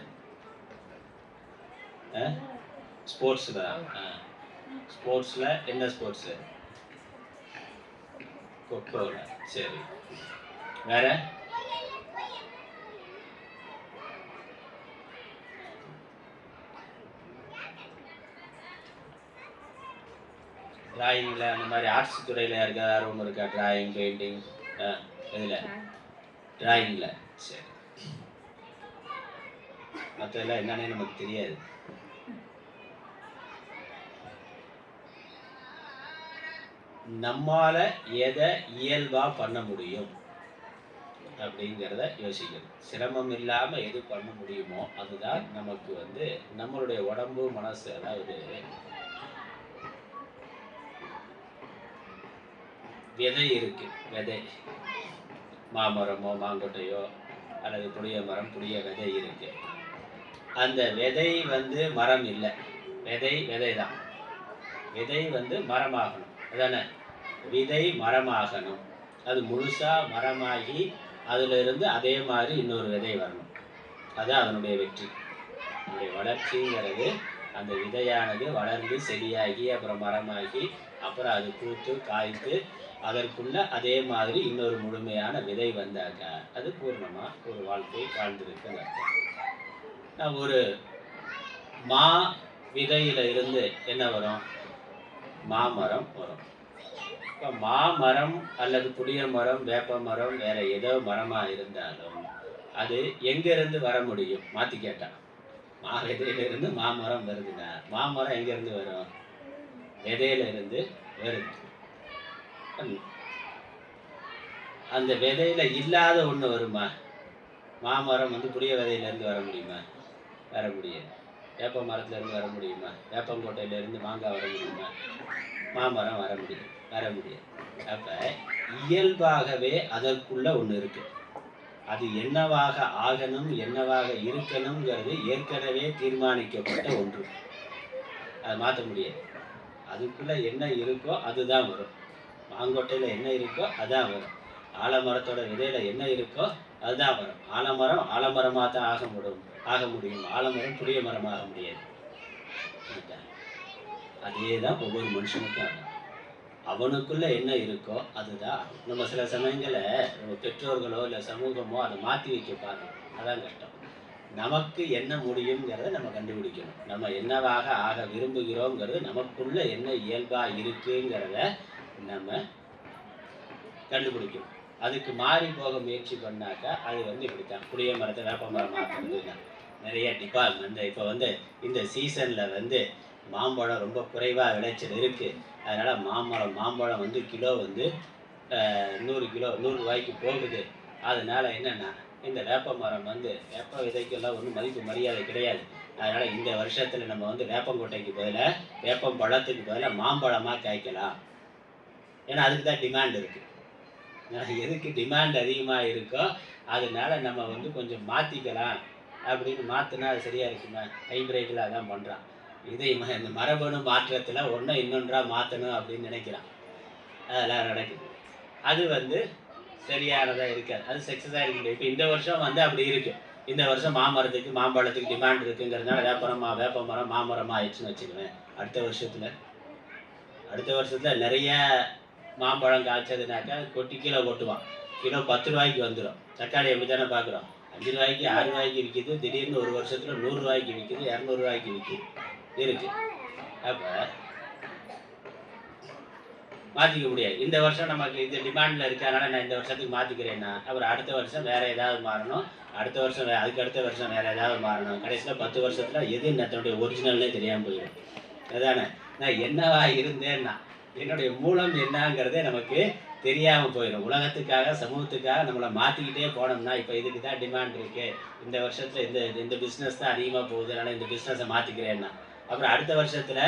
ஸ்போர்ட்ஸில் ஸ்போர்ட்ஸில் என்ன ஸ்போர்ட்ஸு? கொக்கோவில். சரி, வேற? டிராயிங்கில் அந்த மாதிரி ஆர்ட்ஸ் துறையில் யாருக்கா ஆர்வம் இருக்கா? டிராயிங், பெயிண்டிங், இதில் டிராயிங்கில். சரி, மற்றதெல்லாம் என்னன்னே நமக்கு தெரியாது. நம்மால் எதை இயல்பாக பண்ண முடியும் அப்படிங்கிறத யோசிக்கணும். சிரமம் இல்லாமல் எது பண்ண முடியுமோ அதுதான் நமக்கு வந்து நம்மளுடைய உடம்பு மனசு. அதாவது விதை இருக்கு, விதை மாமரமோ மாங்கொட்டையோ அல்லது புளிய மரம், புளிய விதை இருக்கு. அந்த விதை வந்து மரம் இல்லை, விதை விதை தான். விதை வந்து மரமாகணும், அதானே? விதை மரமாகணும், அது முழுசா மரமாகி அதிலிருந்து அதே மாதிரி இன்னொரு விதை வரணும். அதுதான் அதனுடைய வெற்றி. அதனுடைய வளர்ச்சிங்கிறது அந்த விதையானது வளர்ந்து செடியாகி அப்புறம் மரமாகி அப்புறம் அது பூத்து காய்த்து அதற்குள்ள அதே மாதிரி இன்னொரு முழுமையான விதை வந்தாக்கா அது பூர்ணமாக ஒரு வாழ்க்கை வாழ்ந்திருக்குன்னு அர்த்தம். நான் ஒரு மா விதையில இருந்து என்ன வரும்? மாமரம் வரும். இப்போ மாமரம் அல்லது புளிய மரம், வேப்ப மரம், வேற ஏதோ மரமாக இருந்தாலும் அது எங்கேருந்து வர முடியும்? மாற்றி கேட்டான். மா விதையிலிருந்து மாமரம் வருதுன்னா மாமரம் எங்கேருந்து வரும்? விதையிலிருந்து வருது. அந்த விதையில இல்லாத ஒன்று வருமா? மாமரம் வந்து புளிய விதையிலேருந்து வர முடியுமா? வர முடியாது. வேப்ப மரத்துலேருந்து வர முடியுமா? வேப்பங்கொட்டையிலேருந்து மாங்காய் வர முடியுமா? மாமரம் வர முடியும், வர முடியாது. அப்போ இயல்பாகவே அதற்குள்ள ஒன்று இருக்கு. அது என்னவாக ஆகணும், என்னவாக இருக்கணுங்கிறது ஏற்கனவே தீர்மானிக்கப்பட்ட ஒன்று. அதை மாற்ற முடியாது. அதுக்குள்ள என்ன இருக்கோ அதுதான் வரும். மாங்கொட்டையில் என்ன இருக்கோ அதான் வரும். ஆலமரத்தோட விதையில என்ன இருக்கோ அதுதான் வரும். ஆலமரம் ஆலமரமாக தான் ஆக முடியும். ஆலமரம் புளிய மரம் ஆக முடியாது. அதே தான் ஒவ்வொரு மனுஷனுக்கும் ஆகும். அவனுக்குள்ள என்ன இருக்கோ அதுதான். நம்ம சில சமயங்களில் நம்ம பெற்றோர்களோ இல்லை சமூகமோ அதை மாற்றி வைக்க பார்க்கணும். அதான் கஷ்டம். நமக்கு என்ன முடியுங்கிறத நம்ம கண்டுபிடிக்கணும். நம்ம என்னவாக ஆக விரும்புகிறோங்கிறது நமக்குள்ள என்ன இயல்பாக இருக்குங்கிறத நம்ம கண்டுபிடிக்கணும். அதுக்கு மாறி போக முயற்சி பண்ணாக்கா அது வந்து இப்படித்தான். புளிய மரத்தை வேப்ப மரம் ஆக்குறதுன்னா நிறைய டிபார்ட்மெண்ட். இப்போ வந்து இந்த சீசனில் வந்து மாம்பழம் ரொம்ப குறைவாக விளைச்சல் இருக்குது. அதனால் மாம்பழம் வந்து கிலோ வந்து 100 ரூபாய்க்கு போகுது. அதனால் என்னென்னா இந்த வேப்ப மரம் வந்து வேப்ப விதைக்கெல்லாம் ஒன்றும் மதிப்பு மரியாதை கிடையாது. அதனால் இந்த வருஷத்தில் நம்ம வந்து வேப்பங்கொட்டைக்கு பதிலாக வேப்பம் பழத்துக்கு பதிலாக மாம்பழமாக காய்க்கலாம். ஏன்னா அதுக்கு தான் டிமாண்ட் இருக்குது. எதுக்கு டிமாண்ட் அதிகமாக இருக்கோ அதனால நம்ம வந்து கொஞ்சம் மாற்றிக்கலாம் அப்படின்னு மாற்றினா அது சரியாக இருக்குமா? ஹைப்ரைடில் அதான் பண்ணுறான். இதை இந்த மரபணு மாற்றத்தில் ஒன்றை இன்னொன்றாக மாற்றணும் அப்படின்னு நினைக்கிறான். அதெல்லாம் நடக்குது. அது வந்து சரியானதாக இருக்காது. அது சக்ஸஸாக இருக்குது. இப்போ இந்த வருஷம் வந்து அப்படி இருக்குது. இந்த வருஷம் மாமரத்துக்கு மாம்பழத்துக்கு டிமாண்ட் இருக்குங்கிறதுனால வேப்ப மரம் மாமரம் ஆயிடுச்சுன்னு வச்சுக்குவேன். அடுத்த வருஷத்தில் நிறைய மாம்பழம் காய்ச்சதுனாக்கா கொட்டி கீழே கொட்டுவான். கிலோ 10 ரூபாய்க்கு வந்துடும். தக்காளி எப்படி தானே பார்க்குறோம், 5 ரூபாய்க்கு 6 ரூபாய்க்கு விற்கிது. திடீர்னு ஒரு வருஷத்தில் 100 ரூபாய்க்கு விற்கிது, 200 ரூபாய்க்கு விற்கிது இருக்கு. அப்போ மாற்றிக்க முடியாது. இந்த வருஷம் நமக்கு இது டிமாண்டில் இருக்கனால நான் இந்த வருஷத்துக்கு மாற்றிக்கிறேன்னா அப்புறம் அடுத்த வருஷம் வேறு ஏதாவது மாறணும், அடுத்த வருஷம் அதுக்கு அடுத்த வருஷம் வேறு ஏதாவது மாறணும். கடைசியில் 10 வருஷத்தில் எது என்னத்தனுடைய ஒரிஜினல்னே தெரியாமல் போயிடும். அதுதானே நான் என்னவா இருந்தேன்னா என்னுடைய மூலம் என்னங்கிறதே நமக்கு தெரியாமல் போயிடும். உலகத்துக்காக சமூகத்துக்காக நம்மளை மாற்றிக்கிட்டே போனோம்னா இப்போ இதுக்கு தான் டிமாண்ட் இருக்குது, இந்த வருஷத்தில் இந்த பிஸ்னஸ் தான் அதிகமாக போகுது, அதனால் இந்த பிஸ்னஸை மாற்றிக்கிறேன்னா அப்புறம் அடுத்த வருஷத்தில்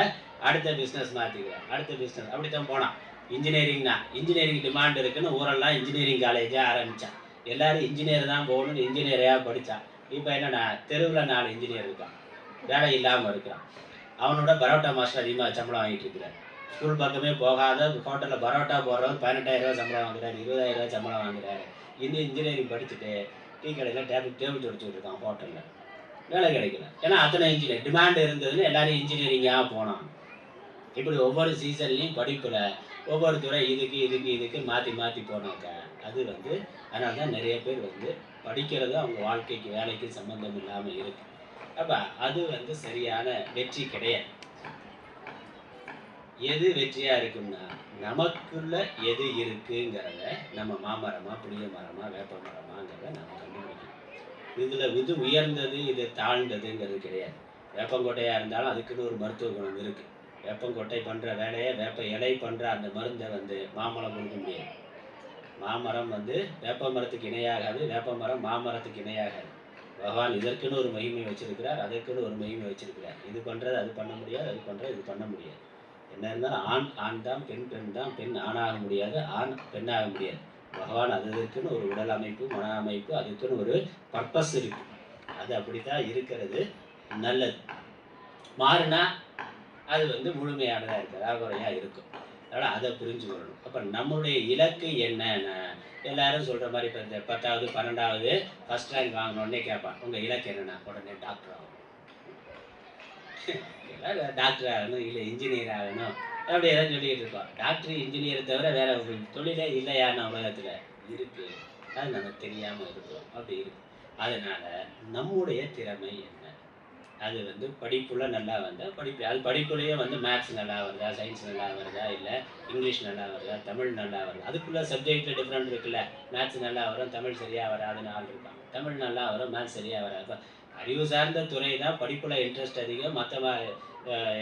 அடுத்த பிஸ்னஸ் மாற்றிக்கிறேன், அடுத்த பிஸ்னஸ் அப்படி தான் போனான். இன்ஜினியரிங் டிமாண்ட் இருக்குன்னு ஊரெல்லாம் இன்ஜினியரிங் காலேஜாக ஆரம்பித்தான். எல்லோரும் இன்ஜினியர் தான் போகணும்னு இன்ஜினியரையாக படித்தான். இப்போ என்னென்னா தெருவில் 4 இன்ஜினியர் இருக்கான், வேலை இல்லாமல் இருக்கிறான். அவனோட பரோட்டா மாஸ்டர் அதிகமாக சம்பளம் வாங்கிட்டு இருக்கிறார். ஸ்கூல் பக்கமே போகாத ஹோட்டலில் பரோட்டா போடுறவர் 18,000 ரூபா சம்பளம் வாங்குறாரு, 20,000 ரூபா சம்பளம் வாங்குறாரு. இன்னும் இன்ஜினியரிங் படிச்சுட்டு டீ கடையில் டேபிள் துடைச்சிட்டு இருக்கான் ஹோட்டலில். வேலை கிடைக்கல. ஏன்னா அத்தனை இன்ஜினியர் டிமாண்ட் இருந்ததுன்னு எல்லாரும் இன்ஜினியரிங்காக போனான். இப்படி ஒவ்வொரு சீசன்லேயும் படிப்பில் ஒவ்வொரு துறை இதுக்கு மாற்றி போனாக்கா அது அதனால தான் நிறைய பேர் படிக்கிறது அவங்க வாழ்க்கைக்கு வேலைக்கு சம்மந்தம் இல்லாமல் இருக்குது. அப்போ அது சரியான வெற்றி கிடையாது. எது வெற்றியாக இருக்குன்னா நமக்குள்ள எது இருக்குங்கிறத நம்ம மாமரமா புளிய மரமா வேப்ப மரமாங்கிறத நம்ம கண்டுபிடிக்கணும். இதில் இது உயர்ந்தது இது தாழ்ந்ததுங்கிறது கிடையாது. வேப்பங்கொட்டையாக இருந்தாலும் அதுக்குன்னு ஒரு மருத்துவ குணம் இருக்குது. வேப்பங்கொட்டை பண்ணுற வேலையை வேப்ப இலை பண்ணுற அந்த மருந்தை மாமரம் கொடுக்க முடியாது. மாமரம் வேப்ப மரத்துக்கு இணையாகாது, வேப்ப மரம் மாமரத்துக்கு இணையாகாது. பகவான் இதற்குன்னு ஒரு மகிமை வச்சிருக்கிறார், அதற்குன்னு ஒரு மகிமை வச்சிருக்கிறார். இது பண்ணுறது அது பண்ண முடியாது, அது பண்ணுறது இது பண்ண முடியாது. என்ன இருந்தாலும் ஆண் தான், பெண் தான், பெண் ஆணாக முடியாது, ஆண் பெண்ணாக முடியாது. பகவான் அதுக்குன்னு ஒரு உடல் அமைப்பு, மன அமைப்பு, அதுக்குன்னு ஒரு பர்பஸ் இருக்கு. அது அப்படித்தான் இருக்கிறது நல்லது. மாறுனா அது முழுமையானதாக இருக்குது, அறகுறையாக இருக்கும். அதனால் அதை புரிஞ்சுக்கணும். அப்போ நம்மளுடைய இலக்கு என்னன்னா எல்லாரும் சொல்கிற மாதிரி இப்போ இந்த 10வது 12வது ஃபஸ்ட் ரேங்க் வாங்கினோடனே கேட்பான், உங்கள் இலக்கு என்னென்னா? உடனே டாக்டர் ஆகணும், டாக்டர் ஆகணும், இல்லை இன்ஜினியர் ஆகணும், அப்படி எதாவது சொல்லிகிட்டு இருப்பான். டாக்டர் இன்ஜினியர் தவிர வேற தொழிலே இல்லையான்னு உலகத்தில் இருக்குது. அது நமக்கு தெரியாமல் இருக்கும். அப்படி இருக்கு. அதனால் நம்முடைய திறமை என்ன? அது படிப்புல நல்லா வந்தால் அது படிப்புலேயே மேத்ஸ் நல்லா வருதா, சயின்ஸ் நல்லா வருதா, இல்லை இங்கிலீஷ் நல்லா வருதா, தமிழ் நல்லா வருதா, அதுக்குள்ளே சப்ஜெக்டில் டிஃப்ரெண்ட் இருக்குல்ல. மேத்ஸ் நல்லா வரும், தமிழ் சரியாக வராதுன்னு ஆள் இருக்கான். தமிழ் நல்லா வரும், மேத்ஸ் சரியாக வராது. இப்போ அறிவு சார்ந்த துறை தான் படிப்பில் இன்ட்ரெஸ்ட் அதிகம். மற்ற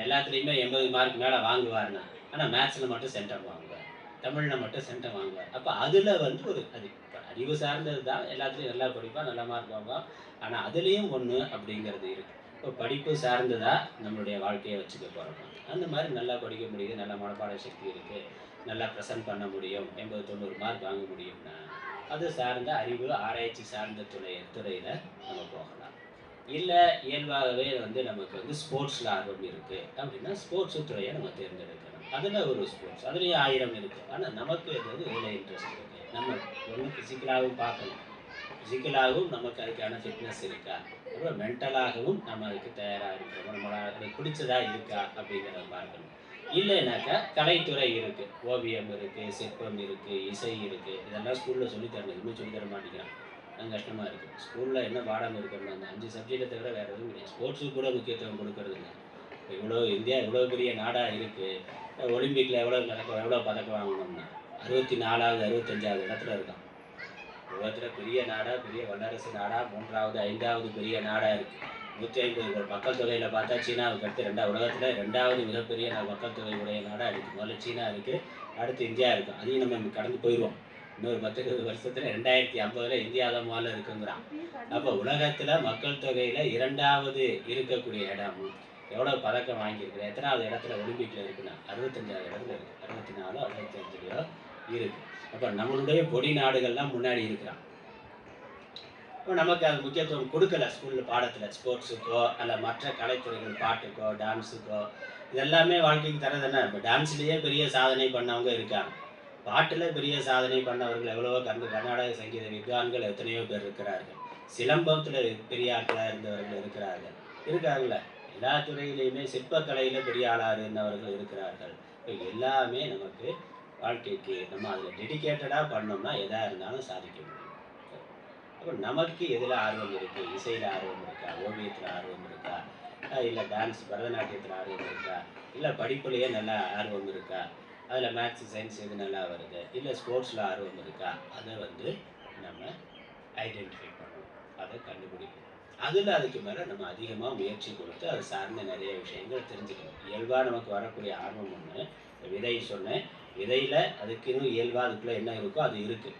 எல்லாத்துலேயுமே 80 மார்க் மேலே வாங்குவார்னா, ஆனால் மேத்ஸில் மட்டும் சென்டம் வாங்குவார், தமிழில் மட்டும் சென்டம் வாங்குவார். அப்போ அதில் ஒரு அறிவு சார்ந்தது தான். எல்லாத்துலேயும் நல்லா படிப்பான், நல்ல மார்க் வாங்குவான். ஆனால் அதுலேயும் ஒன்று அப்படிங்கிறது இருக்குது. இப்போ படிப்பு சார்ந்ததாக நம்மளுடைய வாழ்க்கையை வச்சுக்க போகிறோம். அந்த மாதிரி நல்லா படிக்க முடியுது, நல்ல மனப்பாட சக்தி இருக்குது, நல்லா ப்ரெசென்ட் பண்ண முடியும், 80-90 மார்க் வாங்க முடியும்னா அது சார்ந்த அறிவு ஆராய்ச்சி சார்ந்த துறையில் நம்ம போகலாம். இல்லை இயல்பாகவே நமக்கு ஸ்போர்ட்ஸில் ஆர்வம் இருக்குது அப்படின்னா ஸ்போர்ட்ஸு துறையை நம்ம தேர்ந்தெடுக்கணும். அதில் ஒரு ஸ்போர்ட்ஸ் அதுலேயும் 1000 இருக்குது. ஆனால் நமக்கு இதில் இன்ட்ரெஸ்ட் இருக்குது. நம்ம ஒன்று ஃபிசிக்கலாகவும் பார்க்கணும், ஃபிசிக்கலாகவும் நமக்கு அதுக்கான ஃபிட்னஸ் இருக்கா, அப்புறம் மென்டலாகவும் நம்ம அதுக்கு தயாராக இருக்கிறோம், நம்மளால் அதுக்கு பிடிச்சதா இருக்கா அப்படிங்கிறத பார்க்கணும். இல்லைனாக்கா கலைத்துறை இருக்குது, ஓவியம் இருக்குது, சிற்பம் இருக்குது, இசை இருக்குது. இதெல்லாம் ஸ்கூலில் சொல்லித்தரணும், எதுவுமே சொல்லித்தர மாட்டேங்கிறான். அது கஷ்டமாக இருக்குது. ஸ்கூலில் என்ன பாடம் இருக்கணும், அந்த 5 சப்ஜெக்டை தவிர வேறு எதுவும் கிடையாது. ஸ்போர்ட்ஸுக்கு கூட முக்கியத்துவம் கொடுக்கறது இல்லை. இந்தியா இவ்வளோ பெரிய நாடாக இருக்குது, ஒலிம்பிக்கில் எவ்வளோ பதக்கம் வாங்கணும்னா 64வது 65வது இடத்துல இருக்கான். உலகத்தில் பெரிய நாடாக, பெரிய வல்லரசு நாடாக, 3வது 5வது பெரிய நாடாக இருக்குது. 150 மக்கள் தொகையில் பார்த்தா சீனாவுக்கு அடுத்து உலகத்தில் 2வது மிகப்பெரிய மக்கள் தொகை உடைய நாடாக இருக்குது. முதல்ல சீனா இருக்குது, அடுத்து இந்தியா இருக்குது. அதையும் நம்ம கடந்து போயிடுவோம். இன்னொரு 10-20 வருஷத்தில் 2050 இந்தியா தான் முதல்ல இருக்குங்கிறான். அப்போ உலகத்தில் மக்கள் தொகையில் 2வது இருக்கக்கூடிய இடம் எவ்வளோ பதக்கம் வாங்கியிருக்கிறேன், எத்தனாவது இடத்துல ஒலிம்பிக்கில் இருக்குன்னா 65வது இடத்துல இருக்குது. 64 65 இருக்குது. அப்போ நம்மளுடைய பொடி நாடுகள்லாம் முன்னாடி இருக்கிறான். இப்போ நமக்கு அது முக்கியத்துவம் கொடுக்கல. ஸ்கூலில் பாடத்தில் ஸ்போர்ட்ஸுக்கோ அல்ல மற்ற கலைத்துறைகள், பாட்டுக்கோ டான்ஸுக்கோ இதெல்லாமே வாழ்க்கைக்கு தரதானே. இப்போ டான்ஸ்லேயே பெரிய சாதனை பண்ணவங்க இருக்காங்க, பாட்டில் பெரிய சாதனை பண்ணவர்கள் எவ்வளவோ கர்நாடக சங்கீத வித்வான்கள் எத்தனையோ பேர் இருக்கிறார்கள். சிலம்பத்தில் பெரிய ஆட்களாக இருந்தவர்கள் இருக்காங்கல்ல. எல்லா துறையிலையுமே சிற்பக்கலையில் பெரிய ஆளாக இருந்தவர்கள் இருக்கிறார்கள். இப்போ எல்லாமே நமக்கு வாழ்க்கைக்கு நம்ம அதில் டெடிக்கேட்டடாக பண்ணோம்னா எதாக இருந்தாலும் சாதிக்க முடியும். அப்போ நமக்கு எதில் ஆர்வம் இருக்குது? இசையில் ஆர்வம் இருக்கா? ஓவியத்தில் ஆர்வம் இருக்கா? இல்லை டான்ஸ் பரதநாட்டியத்தில் ஆர்வம் இருக்கா? இல்லை படிப்புலேயே நல்லா ஆர்வம் இருக்கா? அதில் மேத்ஸ் சயின்ஸ் எது நல்லா வருது? இல்லை ஸ்போர்ட்ஸில் ஆர்வம் இருக்கா? அதை வந்து நம்ம ஐடென்டிஃபை பண்ணணும், அதை கண்டுபிடிக்கணும். அதுக்கு மேலே நம்ம அதிகமாக முயற்சி கொடுத்து அது சார்ந்த நிறைய விஷயங்கள் தெரிஞ்சுக்கணும். இயல்பாக நமக்கு வரக்கூடிய ஆர்வம் ஒன்று. விதை சொன்னேன், விதையில் அதுக்குன்னு இயல்பாக அதுக்குள்ளே என்ன இருக்கோ அது இருக்குது.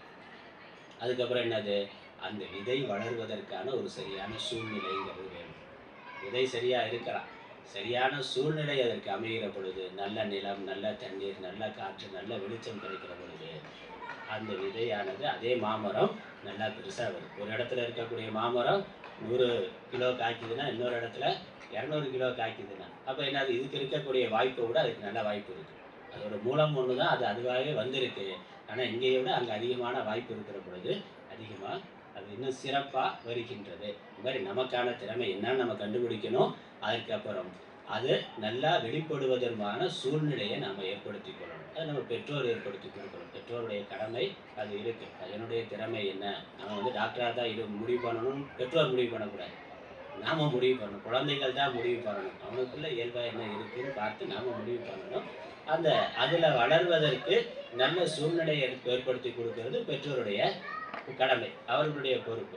அதுக்கப்புறம் என்னது? அந்த விதை வளர்வதற்கான ஒரு சரியான சூழ்நிலைங்கிறது வேணும். விதை சரியாக இருக்கலாம், சரியான சூழ்நிலை அதற்கு அமைகிற பொழுது, நல்ல நிலம், நல்ல தண்ணீர், நல்ல காற்று, நல்ல வெளிச்சம் கிடைக்கிற பொழுது அந்த விதையானது அதே மாமரம் நல்லா பெருசாக வரும். ஒரு இடத்துல இருக்கக்கூடிய மாமரம் 100 கிலோ காய்க்குதுன்னா இன்னொரு இடத்துல 200 கிலோ காய்க்குதுன்னா அப்போ என்னது? இதுக்கு இருக்கக்கூடிய வாய்ப்பை விட அதுக்கு நல்ல வாய்ப்பு இருக்குது. அதோட மூலம் ஒன்று தான், அது அதுவாகவே வந்திருக்கு. ஆனால் இங்கேயை விட அங்கே அதிகமான வாய்ப்பு இருக்கிற பொழுது அதிகமாக அது இன்னும் சிறப்பாக வருகின்றது. இந்த மாதிரி நமக்கான திறமை என்னன்னு நம்ம கண்டுபிடிக்கணும். அதுக்கப்புறம் அது நல்லா வெளிப்படுவதற்கான சூழ்நிலையை நாம் ஏற்படுத்தி கொள்ளணும். அதை நம்ம பெற்றோர் ஏற்படுத்தி கொடுக்கணும். பெற்றோருடைய கடமை அது இருக்குது. அதனுடைய திறமை என்ன? நம்ம வந்து டாக்டராக தான் இது முடிவு பண்ணணும், பெற்றோர் முடிவு பண்ணக்கூடாது. நாம் முடிவு பண்ணணும். குழந்தைகள் தான் முடிவு பண்ணணும். அவனுக்குள்ள இயல்பாக என்ன இருக்குதுன்னு பார்த்து நாம் முடிவு பண்ணணும். அதில் வளர்வதற்கு நல்ல சூழ்நிலையை ஏற்படுத்தி கொடுக்கறது பெற்றோருடைய கடமை, அவர்களுடைய பொறுப்பு.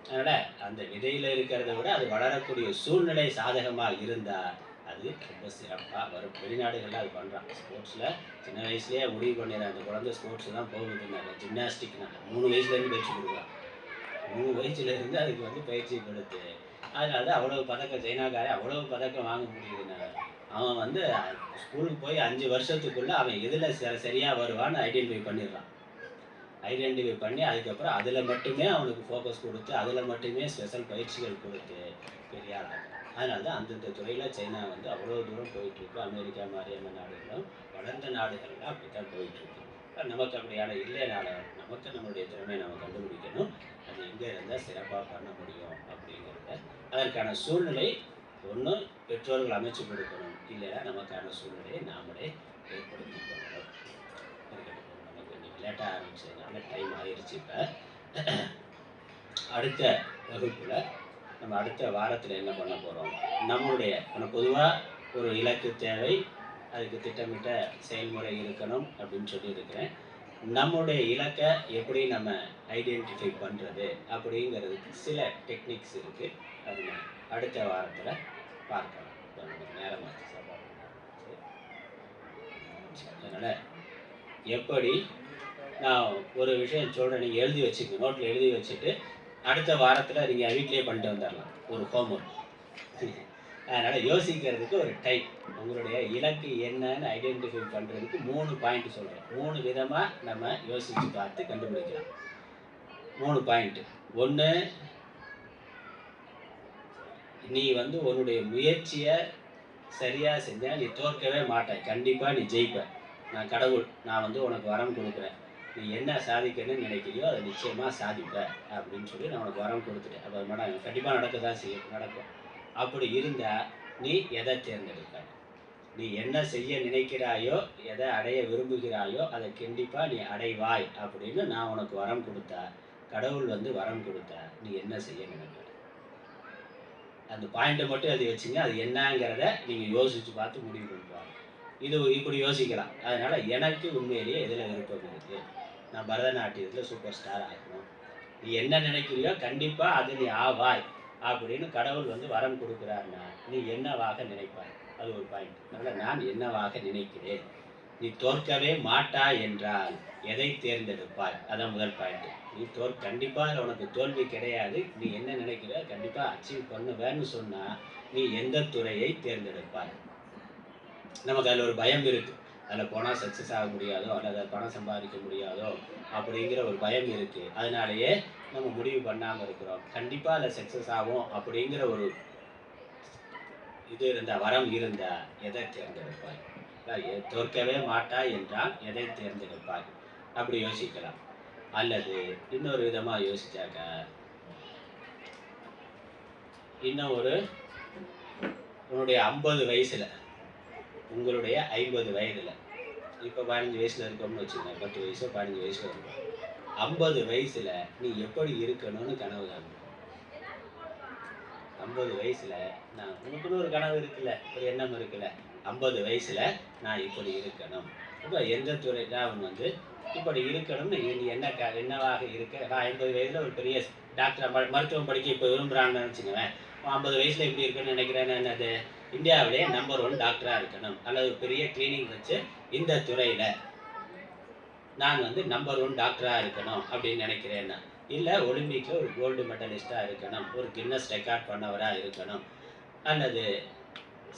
அதனால் அந்த விதையில் இருக்கிறத விட அது வளரக்கூடிய சூழ்நிலை சாதகமாக இருந்தால் அது ரொம்ப சிறப்பாக வரும். வெளிநாடுகளில் அது பண்ணுறான். ஸ்போர்ட்ஸில் சின்ன வயசுலேயே முடிவு பண்ணிடுறாங்க, அந்த குழந்தை ஸ்போர்ட்ஸ் தான் போகுதுன்னாங்க. ஜிம்னாஸ்டிக்னாங்க 3 வயசுலேருந்து பயிற்சி கொடுக்குறான். 3 வயசுலேருந்து அதுக்கு வந்து பயிற்சி கொடுத்து அதனால தான் அவ்வளோ பதக்கம், சைனாக்காரன் அவ்வளோ பதக்கம் வாங்க முடியுதுனால அவன் வந்து ஸ்கூலுக்கு போய் 5 வருஷத்துக்குள்ளே அவன் எதில் சரியாக வருவான்னு ஐடென்டிஃபை பண்ணிடுறான். ஐடென்டிஃபை பண்ணி அதுக்கப்புறம் அதில் மட்டுமே அவனுக்கு ஃபோக்கஸ் கொடுத்து அதில் மட்டுமே ஸ்பெஷல் பயிற்சிகள் கொடுத்து பெரிய ஆளாகும். அதனால தான் அந்தந்த துறையில் சைனா வந்து அவ்வளோ தூரம் போயிட்டுருக்கு. அமெரிக்கா மாதிரியான நாடுகளும் வளர்ந்த நாடுகள்லாம் அப்படி தான் போயிட்டுருக்கு. நமக்கு அப்படியான இல்லைனால நமக்கு நம்மளுடைய திறமையை நம்ம கண்டுபிடிக்கணும். அது எங்கே இருந்தால் சிறப்பாக பண்ண முடியும் அப்படிங்கிறத அதற்கான சூழ்நிலை ஒன்று பெற்றோர்கள் அமைச்சு கொடுக்கணும், இல்லைன்னா நமக்கான சூழ்நிலையை நாமளே ஏற்படுத்தி கொள்ளணும். நமக்கு இன்னைக்கு லேட்டாக ஆரம்பிச்சதுனால டைம் ஆயிடுச்சு. இப்போ அடுத்த வகுப்பில் நம்ம அடுத்த வாரத்தில் என்ன பண்ண போகிறோம்? நம்மளுடைய பொதுவாக ஒரு இலக்கு தேவை, அதுக்கு திட்டமிட்ட செயல்முறை இருக்கணும் அப்படின்னு சொல்லியிருக்கிறேன். நம்மளுடைய இலக்கை எப்படி நம்ம ஐடென்டிஃபை பண்ணுறது அப்படிங்கிறதுக்கு சில டெக்னிக்ஸ் இருக்குது. அது நம்ம அடுத்த வாரத்தில் பார்க்கலாம். இப்போ நமக்கு நேரமாச்சு சாப்பாடு. அதனால் எப்படி நான் ஒரு விஷயம் சொல்கிறேன், நீங்கள் எழுதி வச்சுக்கோங்க, நோட்டில் எழுதி வச்சுட்டு அடுத்த வாரத்தில் நீங்கள் வீட்டிலேயே பண்ணிட்டு வந்துடலாம், ஒரு ஹோம்ஒர்க். அதனால் யோசிக்கிறதுக்கு ஒரு டைம், உங்களுடைய இலக்கு என்னன்னு ஐடென்டிஃபை பண்ணுறதுக்கு 3 பாயிண்ட் சொல்கிறேன். 3 விதமாக நம்ம யோசித்து பார்த்து கண்டுபிடிக்கலாம். 3 பாயிண்ட்டு. 1, நீ வந்து உன்னுடைய முயற்சியை சரியாக செஞ்சால் நீ தோற்கவே மாட்டாய், கண்டிப்பாக நீ ஜெயிப்ப. நான் கடவுள், நான் வந்து உனக்கு வரம் கொடுக்குறேன், நீ என்ன சாதிக்கணும்னு நினைக்கிறியோ அதை நிச்சயமாக சாதிப்ப அப்படின்னு சொல்லி நான் உனக்கு வரம் கொடுத்துட்டேன். அப்போ மேடம் கண்டிப்பாக நடக்க செய்யும், நடக்கும். அப்படி இருந்தால் நீ எதை தேர்ந்தெடுக்க? நீ என்ன செய்ய நினைக்கிறாயோ, எதை அடைய விரும்புகிறாயோ அதை கண்டிப்பாக நீ அடைவாய் அப்படின்னு நான் உனக்கு வரம் கொடுத்தா, கடவுள் வந்து வரம் கொடுத்தா, நீ என்ன செய்ய நினைக்கிற? அந்த பாயிண்ட்டை மட்டும் எழுதி வச்சுங்க. அது என்னங்கிறத நீங்கள் யோசித்து பார்த்து முடிவு பண்ணுவாங்க. இது இப்படி யோசிக்கலாம். அதனால் எனக்கு உண்மையிலேயே எதில் விருப்பம் இருக்குது, நான் பரதநாட்டியத்தில் சூப்பர் ஸ்டார் ஆகணும். நீ என்ன நினைக்கிறியோ கண்டிப்பாக அது நீ ஆவாய் அப்படின்னு கடவுள் வந்து வரம் கொடுக்குறாருன்னா நீ என்னவாக நினைப்பாய்? அது ஒரு பாயிண்ட். அதனால் நான் என்னவாக நினைக்கிறேன். நீ தோற்கவே மாட்டாய் என்றால் எதை தேர்ந்தெடுப்பாய்? அதான் முதல் பாயிண்ட். நீ கண்டிப்பாக உனக்கு தோல்வி கிடையாது, நீ என்ன நினைக்கிற கண்டிப்பாக அச்சீவ் பண்ணுவேன்னு சொன்னால் நீ எந்த துறையை தேர்ந்தெடுப்பாய்? நமக்கு அதில் ஒரு பயம் இருக்குது, அதில் போனால் சக்ஸஸ் ஆக முடியாதோ அல்லது பணம் சம்பாதிக்க முடியாதோ அப்படிங்கிற ஒரு பயம் இருக்குது. அதனாலேயே நம்ம முடிவு பண்ணாமல் இருக்கிறோம். கண்டிப்பாக அதில் சக்ஸஸ் ஆகும் அப்படிங்கிற ஒரு இது இருந்தால், வரம் இருந்தால் எதை தேர்ந்தெடுப்பாய்? தோற்கவே மாட்டாய் என்றால் எதை தேர்ந்தெடுப்பாய்? அப்படி யோசிக்கலாம். அல்லது இன்னொரு விதமாக யோசிச்சாக்க, இன்னும் ஒரு உன்னுடைய 50 வயசுல, உங்களுடைய 50 வயதுல, இப்போ 15 வயசுல இருக்கோம்னு வச்சுக்கோங்க, 10 வயசோ 15 வயசுல இருக்கும், 50 வயசுல நீ எப்படி இருக்கணும்னு கனவு காணும். 50 வயசுல நான் உனக்குன்னு ஒரு கனவு இருக்குல்ல, ஒரு எண்ணம் இருக்குல்ல, 50 வயசுல நான் இப்படி இருக்கணும். இப்போ எந்த துறை நான் வந்து இப்படி இருக்கணும்னு நீ என்னவாக இருக்க. நான் 50 வயதுல ஒரு பெரிய டாக்டர் மருத்துவம் படிக்க இப்போ விரும்புகிறான்னு நினச்சிக்குவேன். 50 வயசுல எப்படி இருக்குன்னு நினைக்கிறேன்னு என்னது, இந்தியாவிலேயே நம்பர் 1 டாக்டராக இருக்கணும், அல்லது பெரிய கிளினிக் வச்சு இந்த துறையில் நான் வந்து நம்பர் 1 டாக்டராக இருக்கணும் அப்படின்னு நினைக்கிறேன்னா, இல்லை ஒலிம்பிக்கில் ஒரு கோல்டு மெடலிஸ்டாக இருக்கணும், ஒரு கின்னஸ் ரெக்கார்ட் பண்ணவராக இருக்கணும், அல்லது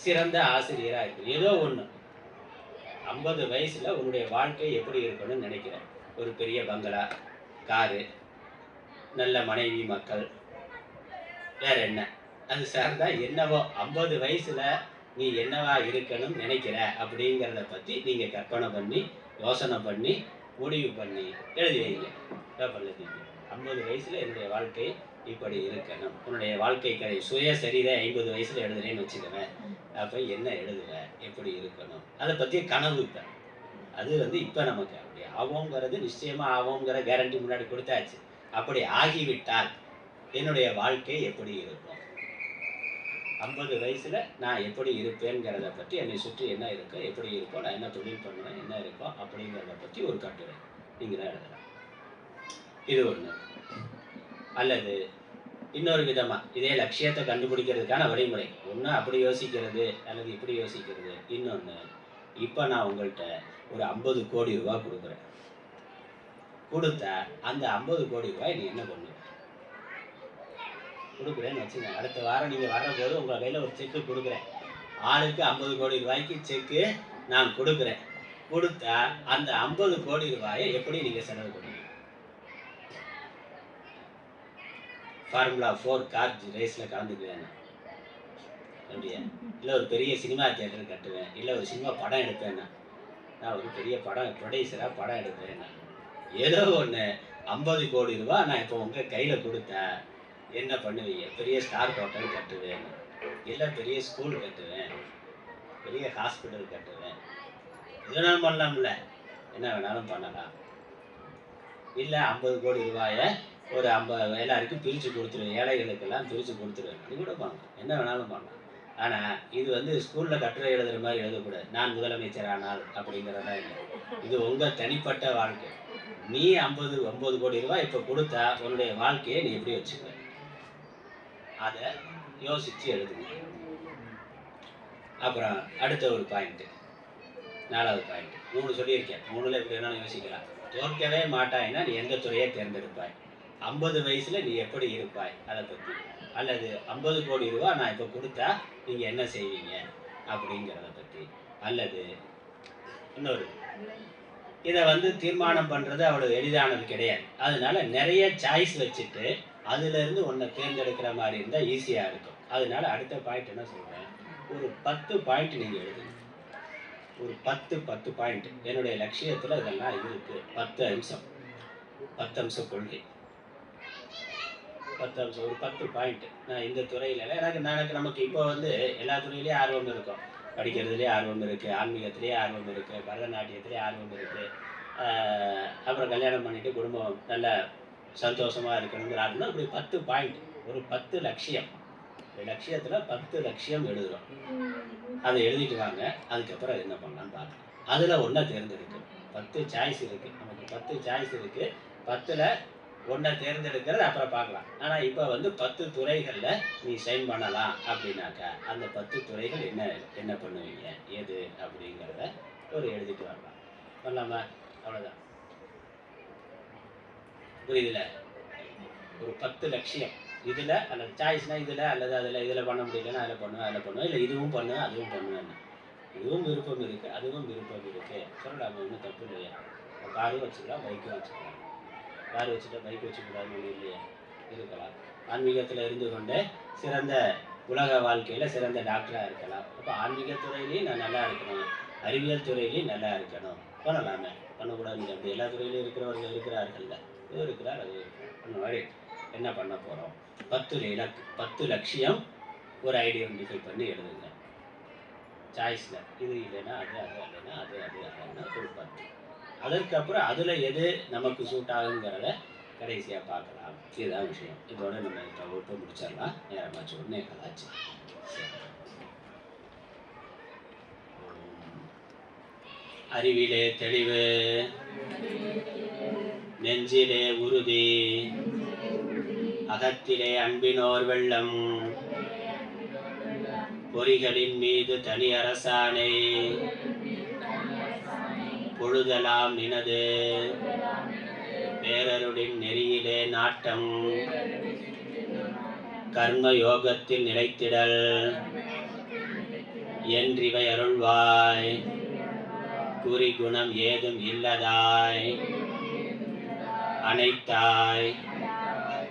சிறந்த ஆசிரியராக இருக்கணும், ஏதோ ஒன்று. 50 வயசுல உன்னுடைய வாழ்க்கை எப்படி இருக்கணும்னு நினைக்கிறேன். ஒரு பெரிய பங்களா, காரு, நல்ல மனைவி, மக்கள், வேற என்ன அது சார்ந்தா என்னவோ 50 வயசுல நீ என்னவா இருக்கணும்னு நினைக்கிற அப்படிங்கிறத பற்றி நீங்கள் கற்பனை பண்ணி, யோசனை பண்ணி, முடிவு பண்ணி எழுதி வைங்க. பேப்பரில் தீங்க. 50 வயசுல என்னுடைய வாழ்க்கை இப்படி இருக்கணும். உன்னுடைய வாழ்க்கை கதை சுயசரிதை 50 வயசுல எழுதுறேன்னு வச்சுக்கவேன். அப்போ என்ன எழுதுவேன், எப்படி இருக்கணும், அதை பற்றிய கனவு. இப்போ அது வந்து இப்போ நமக்கு அப்படி ஆவோங்கிறது நிச்சயமாக ஆவோங்கிற கேரண்டி முன்னாடி கொடுத்தாச்சு. அப்படி ஆகிவிட்டால் என்னுடைய வாழ்க்கை எப்படி இருக்கும், 50 வயசுல நான் எப்படி இருப்பேங்கிறத பற்றி, என்னை சுற்றி என்ன இருக்கோ, எப்படி இருக்கோ, நான் என்ன தொழில் பண்ணுவேன், என்ன இருக்கோ அப்படிங்கிறத பற்றி ஒரு கட்டுரை நீங்கள் தான் எழுதலாம். இது ஒன்று. அல்லது இன்னொரு விதமாக இதே லட்சியத்தை கண்டுபிடிக்கிறதுக்கான வழிமுறை ஒன்று அப்படி யோசிக்கிறது, அல்லது இப்படி யோசிக்கிறது. இன்னொன்று, இப்போ நான் உங்கள்கிட்ட ஒரு 50 கோடி ரூபா கொடுக்குறேன். கொடுத்தா அந்த 50 கோடி ரூபாய் நீ என்ன பண்ணுவ? கொடுக்குறேன்னு வச்சுங்க, அடுத்த வாரம் நீங்கள் வர்றபோது உங்கள் கையில் ஒரு செக்கு கொடுக்குறேன். ஆளுக்கு 50 கோடி ரூபாய்க்கு செக்கு நான் கொடுக்குறேன். கொடுத்தா அந்த 50 கோடி ரூபாயை எப்படி நீங்கள் செலவு பண்ணுவீங்க? ஃபார்முலா 4 கார் ரேஸில் கலந்துக்குவேன் அப்படியா? இல்லை ஒரு பெரிய சினிமா தியேட்டர் கட்டுவேன், இல்லை ஒரு சினிமா படம் எடுப்பேன்னா, நான் ஒரு பெரிய படம் ப்ரொடியூசராக படம் எடுப்பேன்னா, ஏதோ ஒன்று 50 கோடி ரூபா நான் இப்போ உங்கள் கையில் கொடுத்தேன், என்ன பண்ணுவீங்க? பெரிய ஸ்டார் ஹோட்டல் கட்டுவேன், இல்லை பெரிய ஸ்கூல் கட்டுவேன், பெரிய ஹாஸ்பிட்டல் கட்டுவேன், எதுனாலும் பண்ணலாம்ல, என்ன வேணாலும் பண்ணலாம். இல்லை 50 கோடி ரூபாயை ஒரு 50 எல்லாருக்கும் பிரித்து கொடுத்துருவேன், ஏழைகளுக்கெல்லாம் பிரித்து கொடுத்துருவேன், அது கூட பண்ணலாம், என்ன வேணாலும் பண்ணலாம். ஆனால் இது வந்து ஸ்கூலில் கட்டுரை எழுதுகிற மாதிரி எழுதக்கூடாது. நான் முதலமைச்சர் ஆனால் அப்படிங்கிறதா இல்லை. இது உங்கள் தனிப்பட்ட வாழ்க்கை. நீ 50 கோடி ரூபாய் இப்போ கொடுத்தா உன்னுடைய வாழ்க்கையை நீ எப்படி வச்சுக்க, அதை யோசித்து எழுதுங்க. அப்புறம் அடுத்த ஒரு பாயிண்ட்டு, 4வது பாயிண்ட். 3 சொல்லியிருக்கேன், 3ல் எப்படி வேணாலும் யோசிக்கலாம். தோற்கவே மாட்டாய்னா நீ எந்த துறையை தேர்ந்தெடுப்பாய், 50 வயசுல நீ எப்படி இருப்பாய் அதை பற்றி, அல்லது 50 கோடி ரூபா நான் இப்போ கொடுத்தா நீங்கள் என்ன செய்வீங்க அப்படிங்கிறத பற்றி, அல்லது இன்னொரு, இதை வந்து தீர்மானம் பண்ணுறது அவ்வளோ எளிதானது கிடையாது. அதனால நிறைய சாய்ஸ் வச்சுட்டு அதுலேருந்து ஒன்றை தேர்ந்தெடுக்கிற மாதிரி இருந்தால் ஈஸியாக இருக்கும். அதனால அடுத்த பாயிண்ட் என்ன சொல்கிறேன், ஒரு 10 பாயிண்ட் நீங்கள் எழுதுங்க. ஒரு 10 பாயிண்ட். என்னுடைய லட்சியத்தில் இதெல்லாம் இருக்குது. 10 அம்சம், 10 அம்ச கொள்கை, 10 அம்சம், ஒரு 10 பாயிண்ட். நான் இந்த துறையில் எனக்கு நமக்கு இப்போ வந்து எல்லா துறையிலையும் ஆர்வம் இருக்கும். படிக்கிறதுலேயே ஆர்வம் இருக்குது, ஆன்மீகத்திலேயே ஆர்வம் இருக்குது, பரதநாட்டியத்திலே ஆர்வம் இருக்குது, அப்புறம் கல்யாணம் பண்ணிவிட்டு குடும்பம் நல்ல சந்தோஷமாக இருக்கணுங்கிற ஆர்வம். இப்படி 10 பாயிண்ட், ஒரு 10 லட்சியம். லட்சியத்தில் 10 லட்சியம் எழுதுகிறோம். அதை எழுதிட்டு வாங்க. அதுக்கப்புறம் என்ன பண்ணலான்னு பார்க்கலாம். அதில் ஒன்றை தேர்ந்தெடுக்கு. 10 சாய்ஸ் இருக்குது, நமக்கு 10 சாய்ஸ் இருக்குது. 10ல் ஒன்றை தேர்ந்தெடுக்கிறது அப்புறம் பார்க்கலாம். ஆனால் இப்போ வந்து 10 துறைகளில் நீ சைன் பண்ணலாம் அப்படின்னாக்கா அந்த 10 துறைகள் என்ன பண்ணுவீங்க, எது அப்படிங்கிறத ஒரு எழுதிட்டு வரலாம். பண்ணலாமா? அவ்வளோதான். புரியுதுல? ஒரு 10 லட்சியம். இதில் அல்லது சாய்ஸ்னால் இதில் அல்லது இதில் பண்ண முடியலன்னா அதில் பண்ணுவேன், இல்லை இதுவும் பண்ணுவேன் அதுவும் பண்ணுவேன். இதுவும் விருப்பம் இருக்குது, அதுவும் விருப்பம் இருக்குது, சொல்லலாம், ஒன்றும் தப்பு இல்லையா? காரும் வச்சுக்கலாம், பைக்கும் வச்சுக்கலாம். கார் வச்சுட்டா பைக் வச்சுக்கூடாதுன்னு ஒன்றும் இல்லையா? இருக்கலாம். ஆன்மீகத்தில் இருந்து கொண்டு சிறந்த உலக வாழ்க்கையில் சிறந்த டாக்டராக இருக்கலாம். அப்போ ஆன்மீகத்துறையிலையும் நான் நல்லா இருக்கணும், அறிவியல் துறையிலையும் நல்லா இருக்கணும். பண்ணலாமே, பண்ணக்கூடாது. அப்படி எல்லா துறையிலையும் இருக்கிறவர்கள் இருக்கிறார்கள்ல, இது இருக்கிறார், அது இருக்கிறார். அந்த மாதிரி என்ன பண்ண போகிறோம்? 10 இலக்கு, 10 லட்சியம் ஒரு ஐடென்டிஃபை பண்ணி எழுதுங்க. சாய்ஸில் இது இல்லைன்னா அது, அது இல்லைன்னா அது, அது இல்லைன்னா ஒரு 10. அதற்கப்புறம் அதில் எது நமக்கு சூட் ஆகுங்கிறத கடைசியாக பார்க்கலாம். இதுதான் விஷயம். இதோட நம்ம வகுப்பை முடிச்சிடலாம். நேரமாச்சு, ஒன்றே கலாச்சு. அறிவிலே தெளிவு, நெஞ்சிலே உறுதி, அகத்திலே அன்பினோர் வெள்ளம், பொறிகளின் மீது தனி அரசாணை, பொழுதலாம் நினது பேரருளின் நெறியிலே நாட்டம், கர்ம யோகத்தில் நிலைத்திடல் என்றிவை அருள்வாய், குறி குணம் ஏதும் இல்லதாய் அனைத்தாய்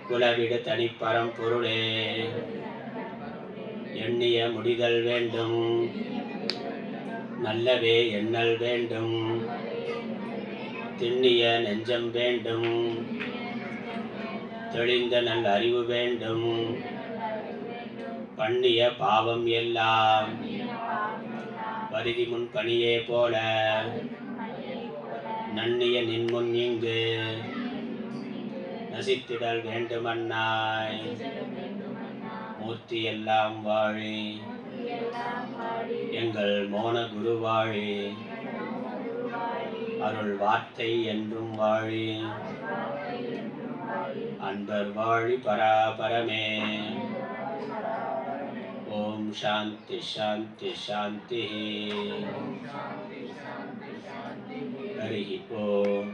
குலவிடு தனிப்பரம் பொருளே, எண்ணிய முடிதல் வேண்டும், நல்லவே எண்ணல் வேண்டும், திண்ணிய நெஞ்சம் வேண்டும், தெளிந்த நல் அறிவு வேண்டும், பண்ணிய பாவம் எல்லாம் பரிதி முன் பணியே போல, நன்னிய நின்முன் இங்கு நசித்திடல் வேண்டுமன்னாய், மூர்த்தி எல்லாம் வாழி எங்கள் மோன குரு வாழி, அருள் வார்த்தை என்றும் வாழி, அன்பர் வாழி பராபரமே. ஓம் சாந்தி சாந்தி சாந்தி. ஹரி ஓம்.